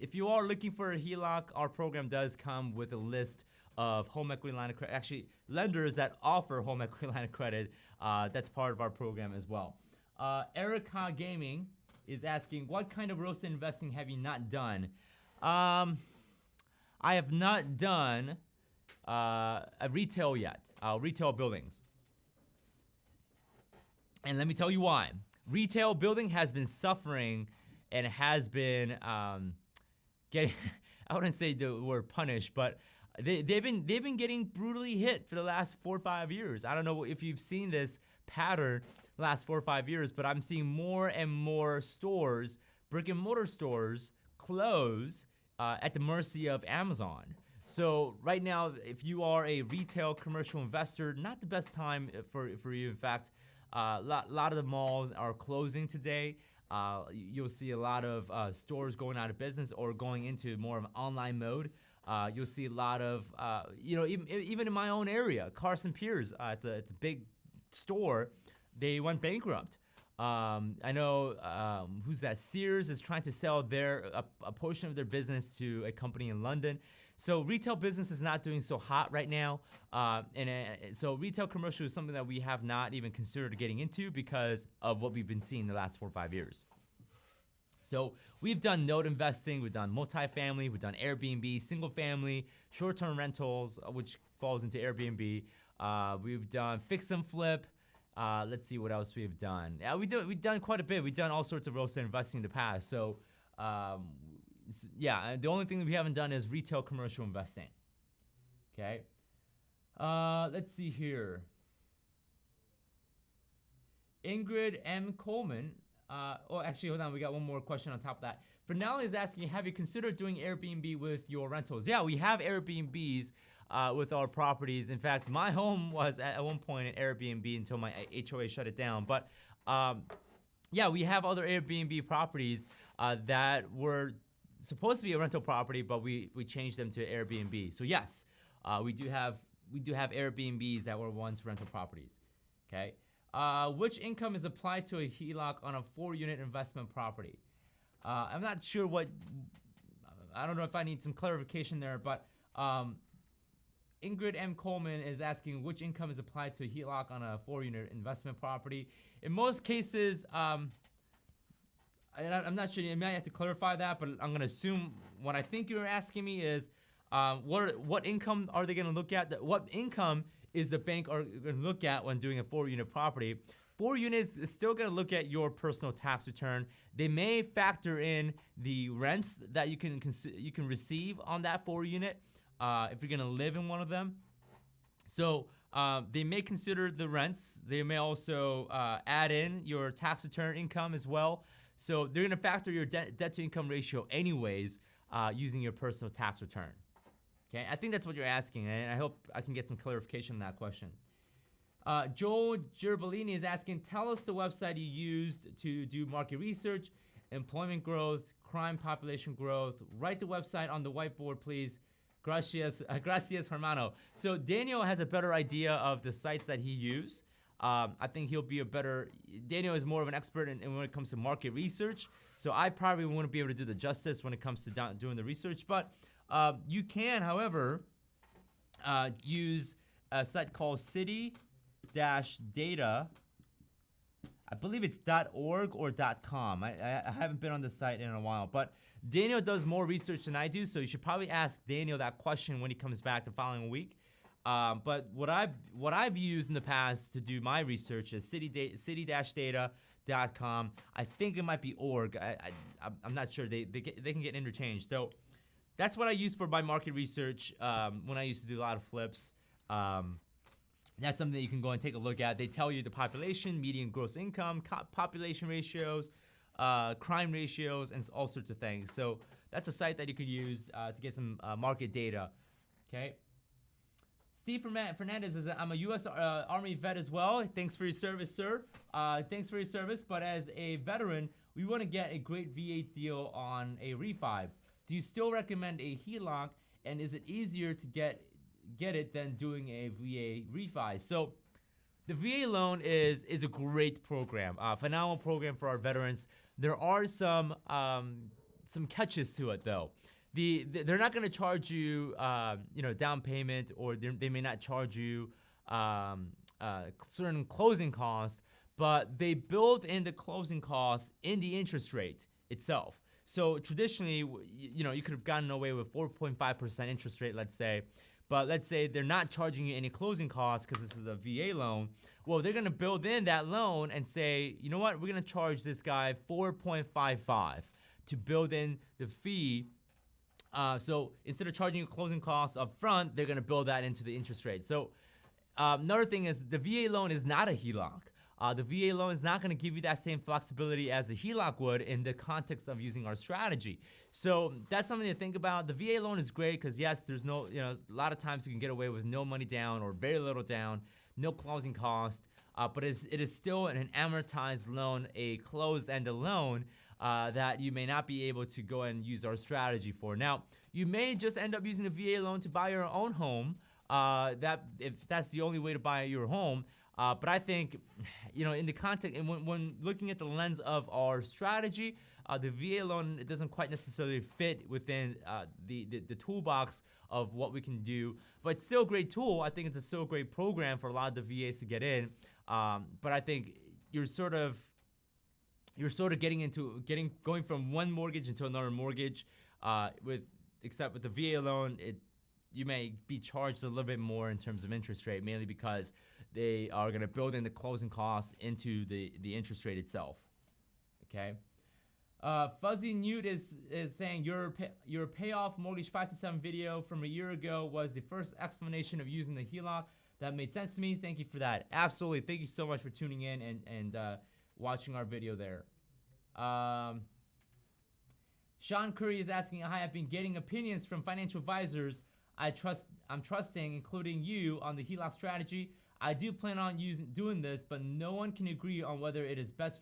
if you are looking for a HELOC, our program does come with a list of home equity line of credit, actually lenders that offer home equity line of credit. That's part of our program as well. Erica Gaming is asking, what kind of real estate investing have you not done? I have not done a retail yet, retail buildings. And let me tell you why. Retail building has been suffering and has been getting, I wouldn't say the word punished, but they've been getting brutally hit for the last 4 or 5 years. I don't know if you've seen this pattern the last 4 or 5 years, but I'm seeing more and more stores, brick and mortar stores, close at the mercy of Amazon. So right now, if you are a retail commercial investor, not the best time for you. In fact, a lot of the malls are closing today. You'll see a lot of stores going out of business or going into more of an online mode. You'll see a lot of, even in my own area, Carson Piers, it's a big store. They went bankrupt. I know who's that? Sears is trying to sell a portion of their business to a company in London. So retail business is not doing so hot right now, so retail commercial is something that we have not even considered getting into because of what we've been seeing the last 4 or 5 years. So we've done note investing, we've done multifamily, we've done Airbnb, single family, short-term rentals, which falls into Airbnb. We've done fix and flip. Let's see what else we've done. Yeah, we've done quite a bit. We've done all sorts of real estate investing in the past. So yeah, the only thing that we haven't done is retail commercial investing. Okay. Let's see here. Ingrid M. Coleman. Actually, hold on. We got one more question on top of that. Fernally is asking, have you considered doing Airbnb with your rentals? Yeah, we have Airbnbs with our properties. In fact, my home was at one point an Airbnb until my HOA shut it down. But yeah, we have other Airbnb properties that were supposed to be a rental property, but we changed them to Airbnb. So yes, we do have Airbnbs that were once rental properties. Okay. Which income is applied to a HELOC on a 4-unit investment property? I'm not sure I don't know if I need some clarification there, but Ingrid M. Coleman is asking which income is applied to a HELOC on a 4-unit investment property. In most cases, I'm not sure, you might have to clarify that, but I'm gonna assume what I think you're asking me is what income are they gonna look at? What income is the bank are going to look at when doing a 4-unit property? 4 units is still going to look at your personal tax return. They may factor in the rents that you can receive on that 4-unit if you're going to live in one of them. So they may consider the rents. They may also add in your tax return income as well. So they're going to factor your debt to income ratio anyways using your personal tax return. Okay, I think that's what you're asking, and I hope I can get some clarification on that question. Joel Gerbolini is asking, tell us the website you used to do market research, employment growth, crime population growth. Write the website on the whiteboard, please. Gracias, hermano. So Daniel has a better idea of the sites that he used. I think Daniel is more of an expert in when it comes to market research. So I probably wouldn't be able to do the justice when it comes to doing the research, but you can, however, use a site called city-data. I believe it's .org or .com. I haven't been on the site in a while, but Daniel does more research than I do, so you should probably ask Daniel that question when he comes back the following week. But what I've used in the past to do my research is city-data.com. I think it might be .org. I'm not sure. They can get interchanged. So that's what I use for my market research when I used to do a lot of flips. That's something that you can go and take a look at. They tell you the population, median gross income, population ratios, crime ratios, and all sorts of things. So that's a site that you could use to get some market data. Okay. Steve Fernandez is I'm a U.S. Army vet as well. Thanks for your service, sir. Thanks for your service. But as a veteran, we want to get a great VA deal on a refi. Do you still recommend a HELOC, and is it easier to get it than doing a VA refi? So the VA loan is a great program, phenomenal program for our veterans. There are some catches to it though. They're not going to charge you down payment, or they may not charge you certain closing costs, but they build in the closing costs in the interest rate itself. So traditionally, you could have gotten away with 4.5% interest rate, let's say, but let's say they're not charging you any closing costs because this is a VA loan. Well, they're going to build in that loan and say, you know what, we're going to charge this guy 4.55 to build in the fee. So instead of charging you closing costs up front, they're going to build that into the interest rate. So another thing is the VA loan is not a HELOC. The VA loan is not going to give you that same flexibility as the HELOC would in the context of using our strategy. So that's something to think about. The VA loan is great because yes, there's a lot of times you can get away with no money down or very little down, no closing cost, but it is still an amortized loan, a closed-ended loan that you may not be able to go and use our strategy for. Now, you may just end up using the VA loan to buy your own home. If that's the only way to buy your home. But I think, in the context, and when looking at the lens of our strategy, the VA loan, it doesn't quite necessarily fit within the toolbox of what we can do. But it's still a great tool. I think it's still a great program for a lot of the VAs to get in. But I think you're sort of going from one mortgage into another mortgage. Except with the VA loan, you may be charged a little bit more in terms of interest rate, mainly because they are going to build in the closing costs into the interest rate itself. Okay. Fuzzy Newt is saying your payoff mortgage 5 to 7 video from a year ago was the first explanation of using the HELOC. That made sense to me. Thank you for that. Absolutely. Thank you so much for tuning in and watching our video there. Sean Curry is asking, hi, I've been getting opinions from financial advisors I'm trusting, including you, on the HELOC strategy. I do plan on doing this, but no one can agree on whether it is best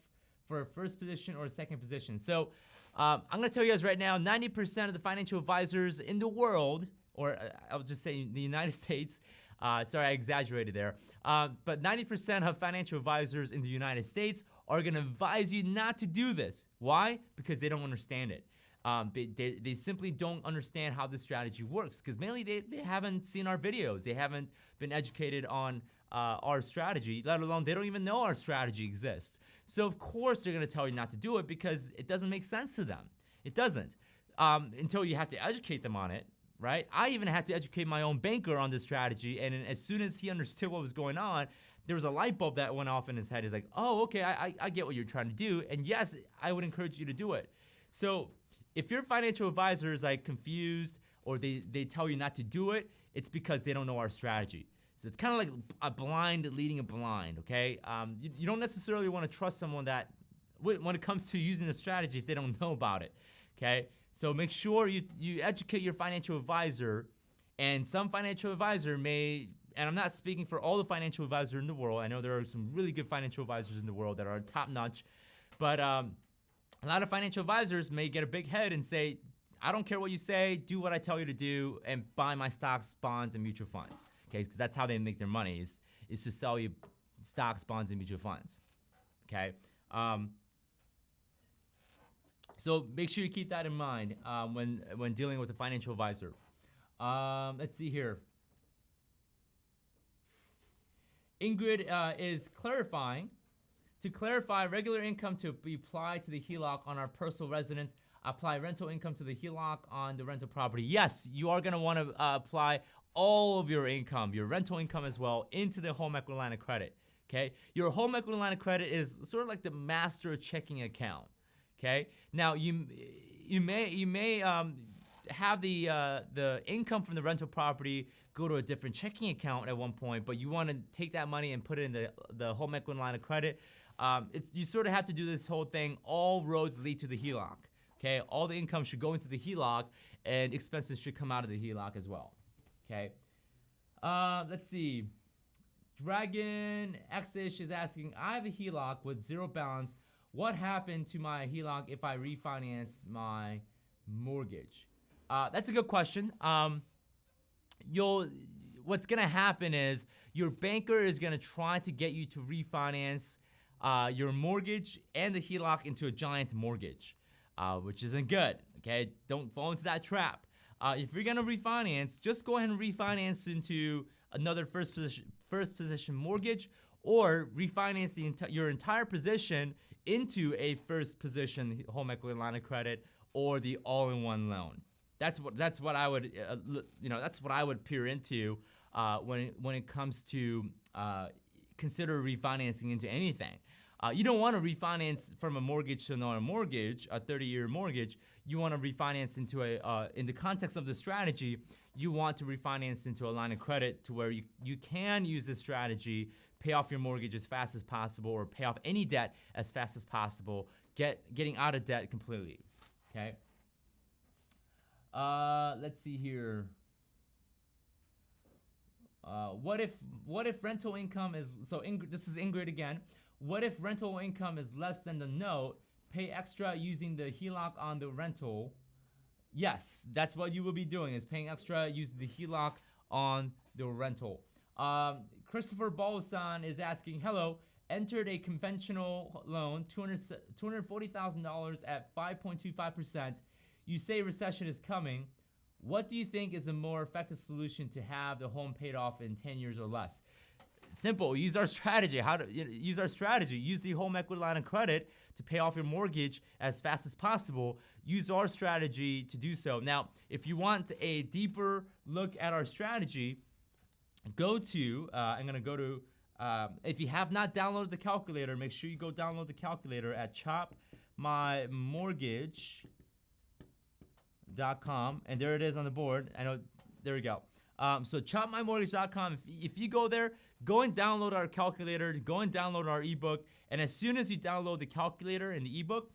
for a first position or a second position. So I'm going to tell you guys right now, 90% of the financial advisors in the world, or I'll just say the United States, sorry, I exaggerated there, but 90% of financial advisors in the United States are going to advise you not to do this. Why? Because they don't understand it. They simply don't understand how this strategy works, because mainly they haven't seen our videos. They haven't been educated on our strategy, let alone they don't even know our strategy exists. So of course they're gonna tell you not to do it because it doesn't make sense to them. It doesn't, until you have to educate them on it, right? I even had to educate my own banker on this strategy, and as soon as he understood what was going on, there was a light bulb that went off in his head. He's like, oh, okay, I get what you're trying to do, and yes, I would encourage you to do it. So if your financial advisor is like confused or they tell you not to do it, it's because they don't know our strategy. So it's kind of like a blind leading a blind, okay? You don't necessarily want to trust someone that, when it comes to using a strategy, if they don't know about it, okay? So make sure you educate your financial advisor, and some financial advisor may, and I'm not speaking for all the financial advisors in the world. I know there are some really good financial advisors in the world that are top notch, but a lot of financial advisors may get a big head and say, I don't care what you say, do what I tell you to do, and buy my stocks, bonds, and mutual funds. Okay, because that's how they make their money, is to sell you stocks, bonds, and mutual funds. Okay, so make sure you keep that in mind when dealing with a financial advisor. Let's see here. Ingrid is clarifying. To clarify, regular income to be applied to the HELOC on our personal residence. Apply rental income to the HELOC on the rental property. Yes, you are going to want to apply all of your income, your rental income as well, into the home equity line of credit. Okay, your home equity line of credit is sort of like the master checking account. Okay, now you may have the income from the rental property go to a different checking account at one point, but you want to take that money and put it in the home equity line of credit. You sort of have to do this whole thing. All roads lead to the HELOC. Okay, all the income should go into the HELOC, and expenses should come out of the HELOC as well. Okay, let's see. Dragon X-ish is asking, I have a HELOC with zero balance. What happened to my HELOC if I refinance my mortgage? That's a good question. What's gonna happen is your banker is gonna try to get you to refinance your mortgage and the HELOC into a giant mortgage, which isn't good. Okay, don't fall into that trap. If you're gonna refinance, just go ahead and refinance into another first position mortgage, or refinance your entire position into a first position home equity line of credit or the all-in-one loan. That's what I would that's what I would peer into when it comes to consider refinancing into anything. You don't want to refinance from a mortgage to another mortgage, a 30-year mortgage. You want to refinance into in the context of the strategy, you want to refinance into a line of credit to where you can use this strategy, pay off your mortgage as fast as possible, or pay off any debt as fast as possible, getting out of debt completely. Okay. Let's see here. What if rental income is, this is Ingrid again. What if rental income is less than the note? Pay extra using the HELOC on the rental. Yes, that's what you will be doing, is paying extra using the HELOC on the rental. Christopher Bolson is asking, hello, entered a conventional loan, $240,000 at 5.25%. You say recession is coming. What do you think is a more effective solution to have the home paid off in 10 years or less? Simple. Use our strategy. Use our strategy. Use the home equity line of credit to pay off your mortgage as fast as possible. Use our strategy to do so. Now, if you want a deeper look at our strategy, go to, I'm going to go to, if you have not downloaded the calculator, make sure you go download the calculator at chopmymortgage.com, and there it is on the board. I know, there we go. So chopmymortgage.com, if you go there, go and download our calculator, go and download our ebook, and as soon as you download the calculator and the ebook,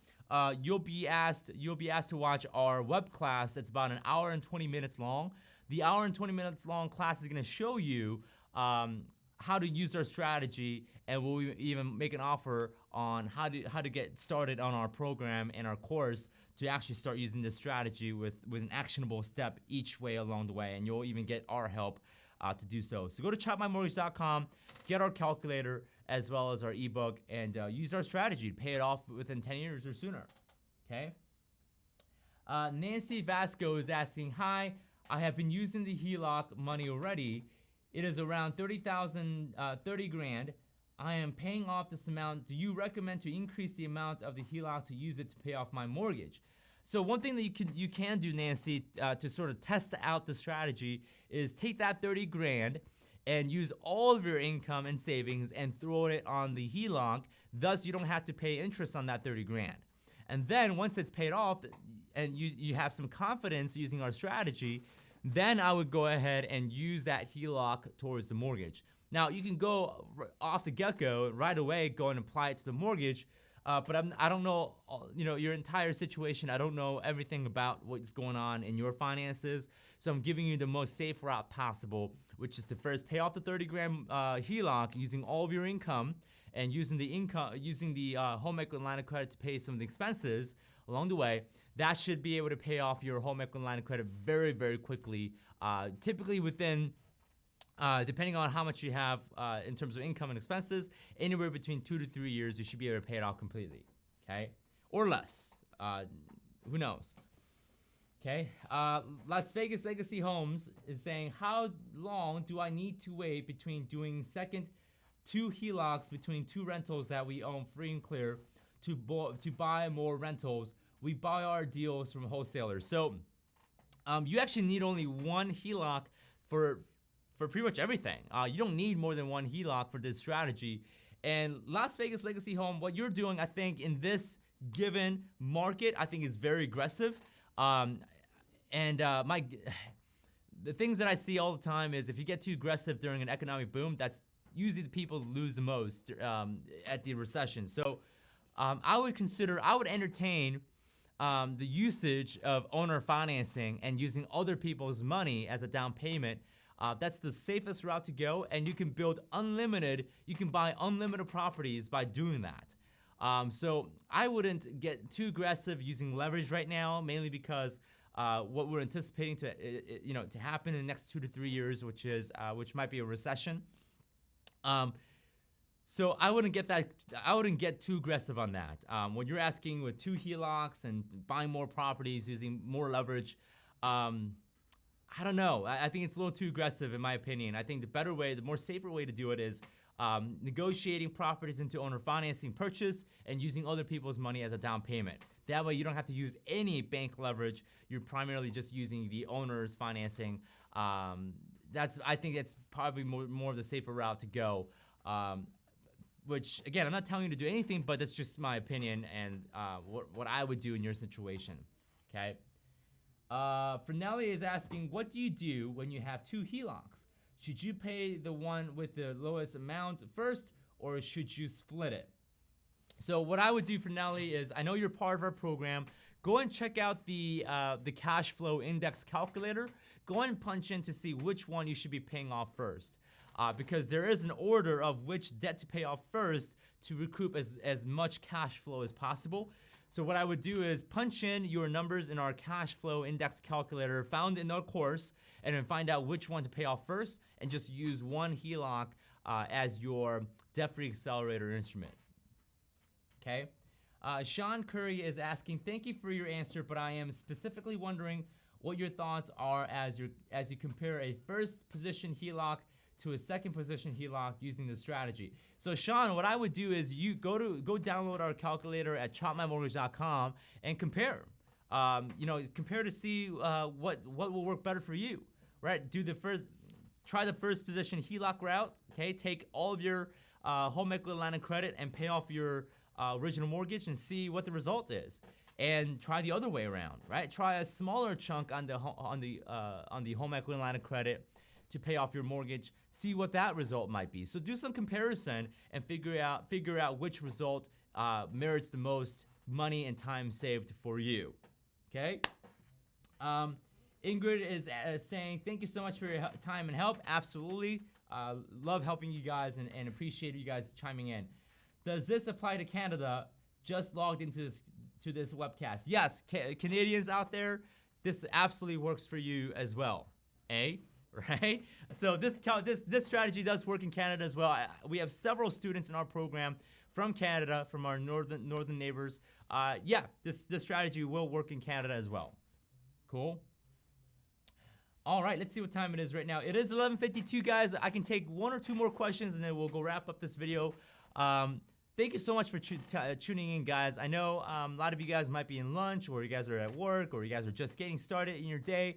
you'll be asked to watch our web class that's about an hour and 20 minutes long. The hour and 20 minutes long class is gonna show you how to use our strategy, and we'll even make an offer on how to get started on our program and our course to actually start using this strategy with an actionable step each way along the way, and you'll even get our help to do so. So go to chopmymortgage.com, get our calculator as well as our ebook, and use our strategy to pay it off within 10 years or sooner, okay? Nancy Vasco is asking, hi, I have been using the HELOC money already. It is around 30 grand. I am paying off this amount. Do you recommend to increase the amount of the HELOC to use it to pay off my mortgage? So one thing that you can do, Nancy, to sort of test out the strategy is take that 30 grand and use all of your income and savings and throw it on the HELOC. Thus, you don't have to pay interest on that 30 grand. And then once it's paid off and you have some confidence using our strategy, then I would go ahead and use that HELOC towards the mortgage. Now, you can go off the get-go, right away, go and apply it to the mortgage, but I don't know, your entire situation. I don't know everything about what's going on in your finances, so I'm giving you the most safe route possible, which is to first pay off the 30 grand HELOC using all of your income and using the home equity line of credit to pay some of the expenses along the way. That should be able to pay off your home equity line of credit very, very quickly. Typically within, depending on how much you have in terms of income and expenses, anywhere between 2 to 3 years, you should be able to pay it off completely, okay? Or less, who knows? Okay, Las Vegas Legacy Homes is saying, how long do I need to wait between doing second 2 HELOCs between 2 rentals that we own free and clear to buy more rentals? We buy our deals from wholesalers. So you actually need only 1 HELOC for pretty much everything. You don't need more than 1 HELOC for this strategy. And Las Vegas Legacy Home, what you're doing, I think, in this given market, I think is very aggressive. The things that I see all the time is if you get too aggressive during an economic boom, that's usually the people who lose the most at the recession. So I would entertain the usage of owner financing and using other people's money as a down payment. That's the safest route to go, and you can buy unlimited properties by doing that. So I wouldn't get too aggressive using leverage right now, mainly because what we're anticipating to happen in the next 2 to 3 years, which might be a recession. So I wouldn't get too aggressive on that. When you're asking with 2 HELOCs and buying more properties using more leverage, I don't know. I think it's a little too aggressive in my opinion. I think the more safer way to do it is negotiating properties into owner financing purchase and using other people's money as a down payment. That way you don't have to use any bank leverage. You're primarily just using the owner's financing. I think that's probably more of the safer route to go. Which, again, I'm not telling you to do anything, but that's just my opinion and what I would do in your situation, okay? Fernelli is asking, what do you do when you have 2 HELOCs? Should you pay the one with the lowest amount first, or should you split it? So what I would do, Fernelli, is I know you're part of our program. Go and check out the cash flow index calculator. Go and punch in to see which one you should be paying off first. Because there is an order of which debt to pay off first to recoup as much cash flow as possible. So what I would do is punch in your numbers in our cash flow index calculator found in our course, and then find out which one to pay off first, and just use one HELOC as your debt-free accelerator instrument. Okay? Sean Curry is asking, thank you for your answer, but I am specifically wondering what your thoughts are as you compare a first position HELOC to a second position HELOC using the strategy. So Sean, what I would do is you go download our calculator at chopmymortgage.com and compare. Compare to see what will work better for you, right? Try the first position HELOC route. Okay, take all of your home equity line of credit and pay off your original mortgage and see what the result is. And try the other way around, right? Try a smaller chunk on the home equity line of credit to pay off your mortgage. See what that result might be. So do some comparison and figure out which result merits the most money and time saved for you. Okay. Ingrid is saying, thank you so much for your time and help. Absolutely. Love helping you guys and appreciate you guys chiming in. Does this apply to Canada? Just logged into this webcast. Yes, Canadians out there, this absolutely works for you as well. Right? So this strategy does work in Canada as well. We have several students in our program from Canada, from our northern neighbors. This strategy will work in Canada as well. Cool. All right, let's see what time it is right now. It is 11:52, guys. I can take one or two more questions, and then we'll go wrap up this video. Thank you so much for tuning in, guys. I know a lot of you guys might be in lunch, or you guys are at work, or you guys are just getting started in your day.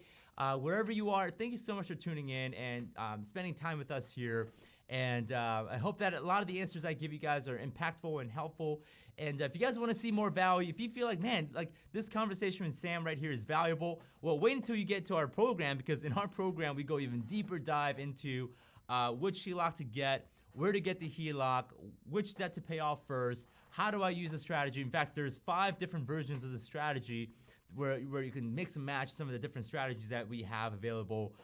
Wherever you are, thank you so much for tuning in and spending time with us here. And I hope that a lot of the answers I give you guys are impactful and helpful. And if you guys want to see more value, if you feel like, man, like this conversation with Sam right here is valuable, well, wait until you get to our program, because in our program, we go even deeper dive into which HELOC to get, where to get the HELOC, which debt to pay off first, how do I use the strategy. In fact, there's 5 different versions of the strategy where you can mix and match some of the different strategies that we have available.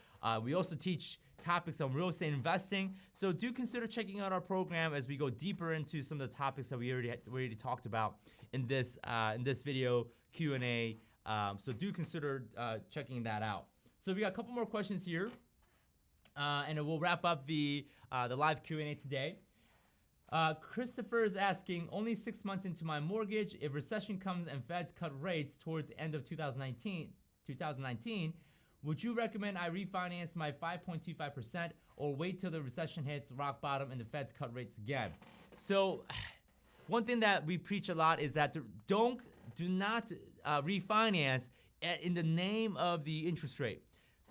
We also teach topics on real estate investing, so do consider checking out our program as we go deeper into some of the topics that we already talked about in this video Q&A. So do consider checking that out. So we got a couple more questions here, and we'll wrap up the live Q&A today. Christopher is asking, only 6 months into my mortgage, if recession comes and Feds cut rates towards the end of 2019, would you recommend I refinance my 5.25% or wait till the recession hits rock bottom and the Feds cut rates again? So one thing that we preach a lot is that do not refinance in the name of the interest rate.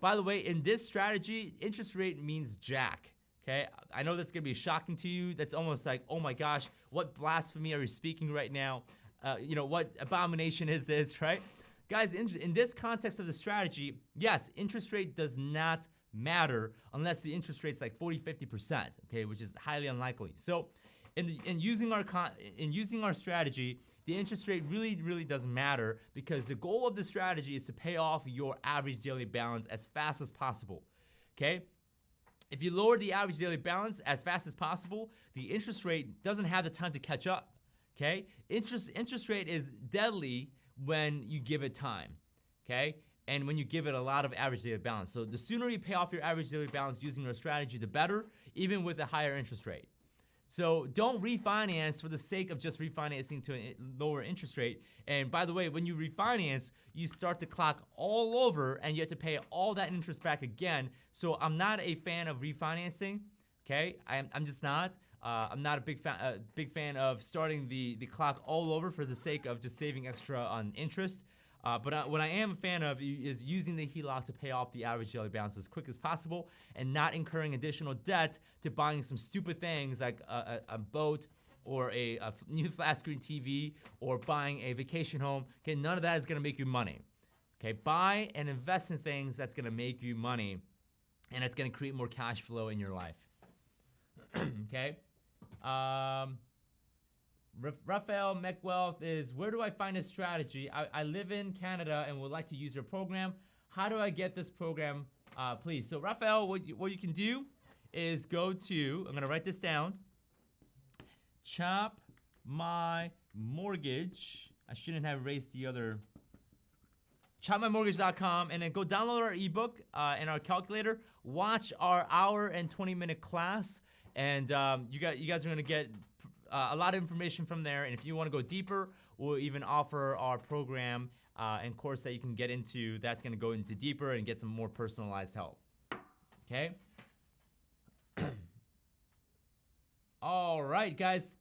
By the way, in this strategy, interest rate means jack. Okay, I know that's gonna be shocking to you. That's almost like, oh my gosh, what blasphemy are you speaking right now? What abomination is this, right? Guys, in this context of the strategy, yes, interest rate does not matter unless the interest rate's like 40-50%, okay, which is highly unlikely. So in using our strategy, the interest rate really doesn't matter, because the goal of the strategy is to pay off your average daily balance as fast as possible, okay? If you lower the average daily balance as fast as possible, the interest rate doesn't have the time to catch up, okay? Interest rate is deadly when you give it time, okay? And when you give it a lot of average daily balance. So the sooner you pay off your average daily balance using your strategy, the better, even with a higher interest rate. So don't refinance for the sake of just refinancing to a lower interest rate. And by the way, when you refinance, you start the clock all over and you have to pay all that interest back again. So I'm not a fan of refinancing, okay? I'm just not. I'm not a big fan of starting the clock all over for the sake of just saving extra on interest. But what I am a fan of is using the HELOC to pay off the average daily balance as quick as possible and not incurring additional debt to buying some stupid things like a boat or a new flat screen TV or buying a vacation home. Okay, none of that is gonna make you money. Okay, buy and invest in things that's gonna make you money, and it's gonna create more cash flow in your life. Okay. Raphael McWealth is, where do I find a strategy? I live in Canada and would like to use your program. How do I get this program, please? So Raphael, what you can do is go to, I'm gonna write this down, chopmymortgage.com. I shouldn't have erased the other. ChopMyMortgage.com, and then go download our ebook and our calculator. Watch our hour and 20-minute class, and you guys are gonna get a lot of information from there. And if you want to go deeper, we'll even offer our program and course that you can get into. That's gonna go into deeper and get some more personalized help. Okay. All right, guys.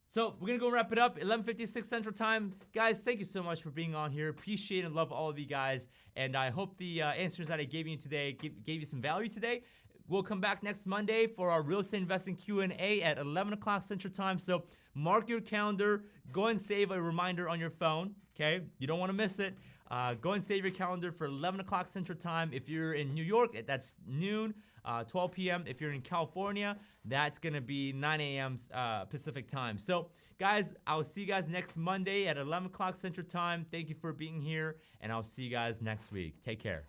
So we're gonna go wrap it up. 11:56 Central Time, guys. Thank you so much for being on here. Appreciate and love all of you guys, and I hope the answers that I gave you today gave you some value today. We'll come back next Monday for our real estate investing Q&A at 11 o'clock Central Time. So mark your calendar. Go and save a reminder on your phone. Okay, you don't want to miss it. Go and save your calendar for 11 o'clock Central Time. If you're in New York, that's noon. 12 p.m. If you're in California, that's gonna be 9 a.m. Pacific time. So, guys, I'll see you guys next Monday at 11 o'clock Central Time. Thank you for being here, and I'll see you guys next week. Take care.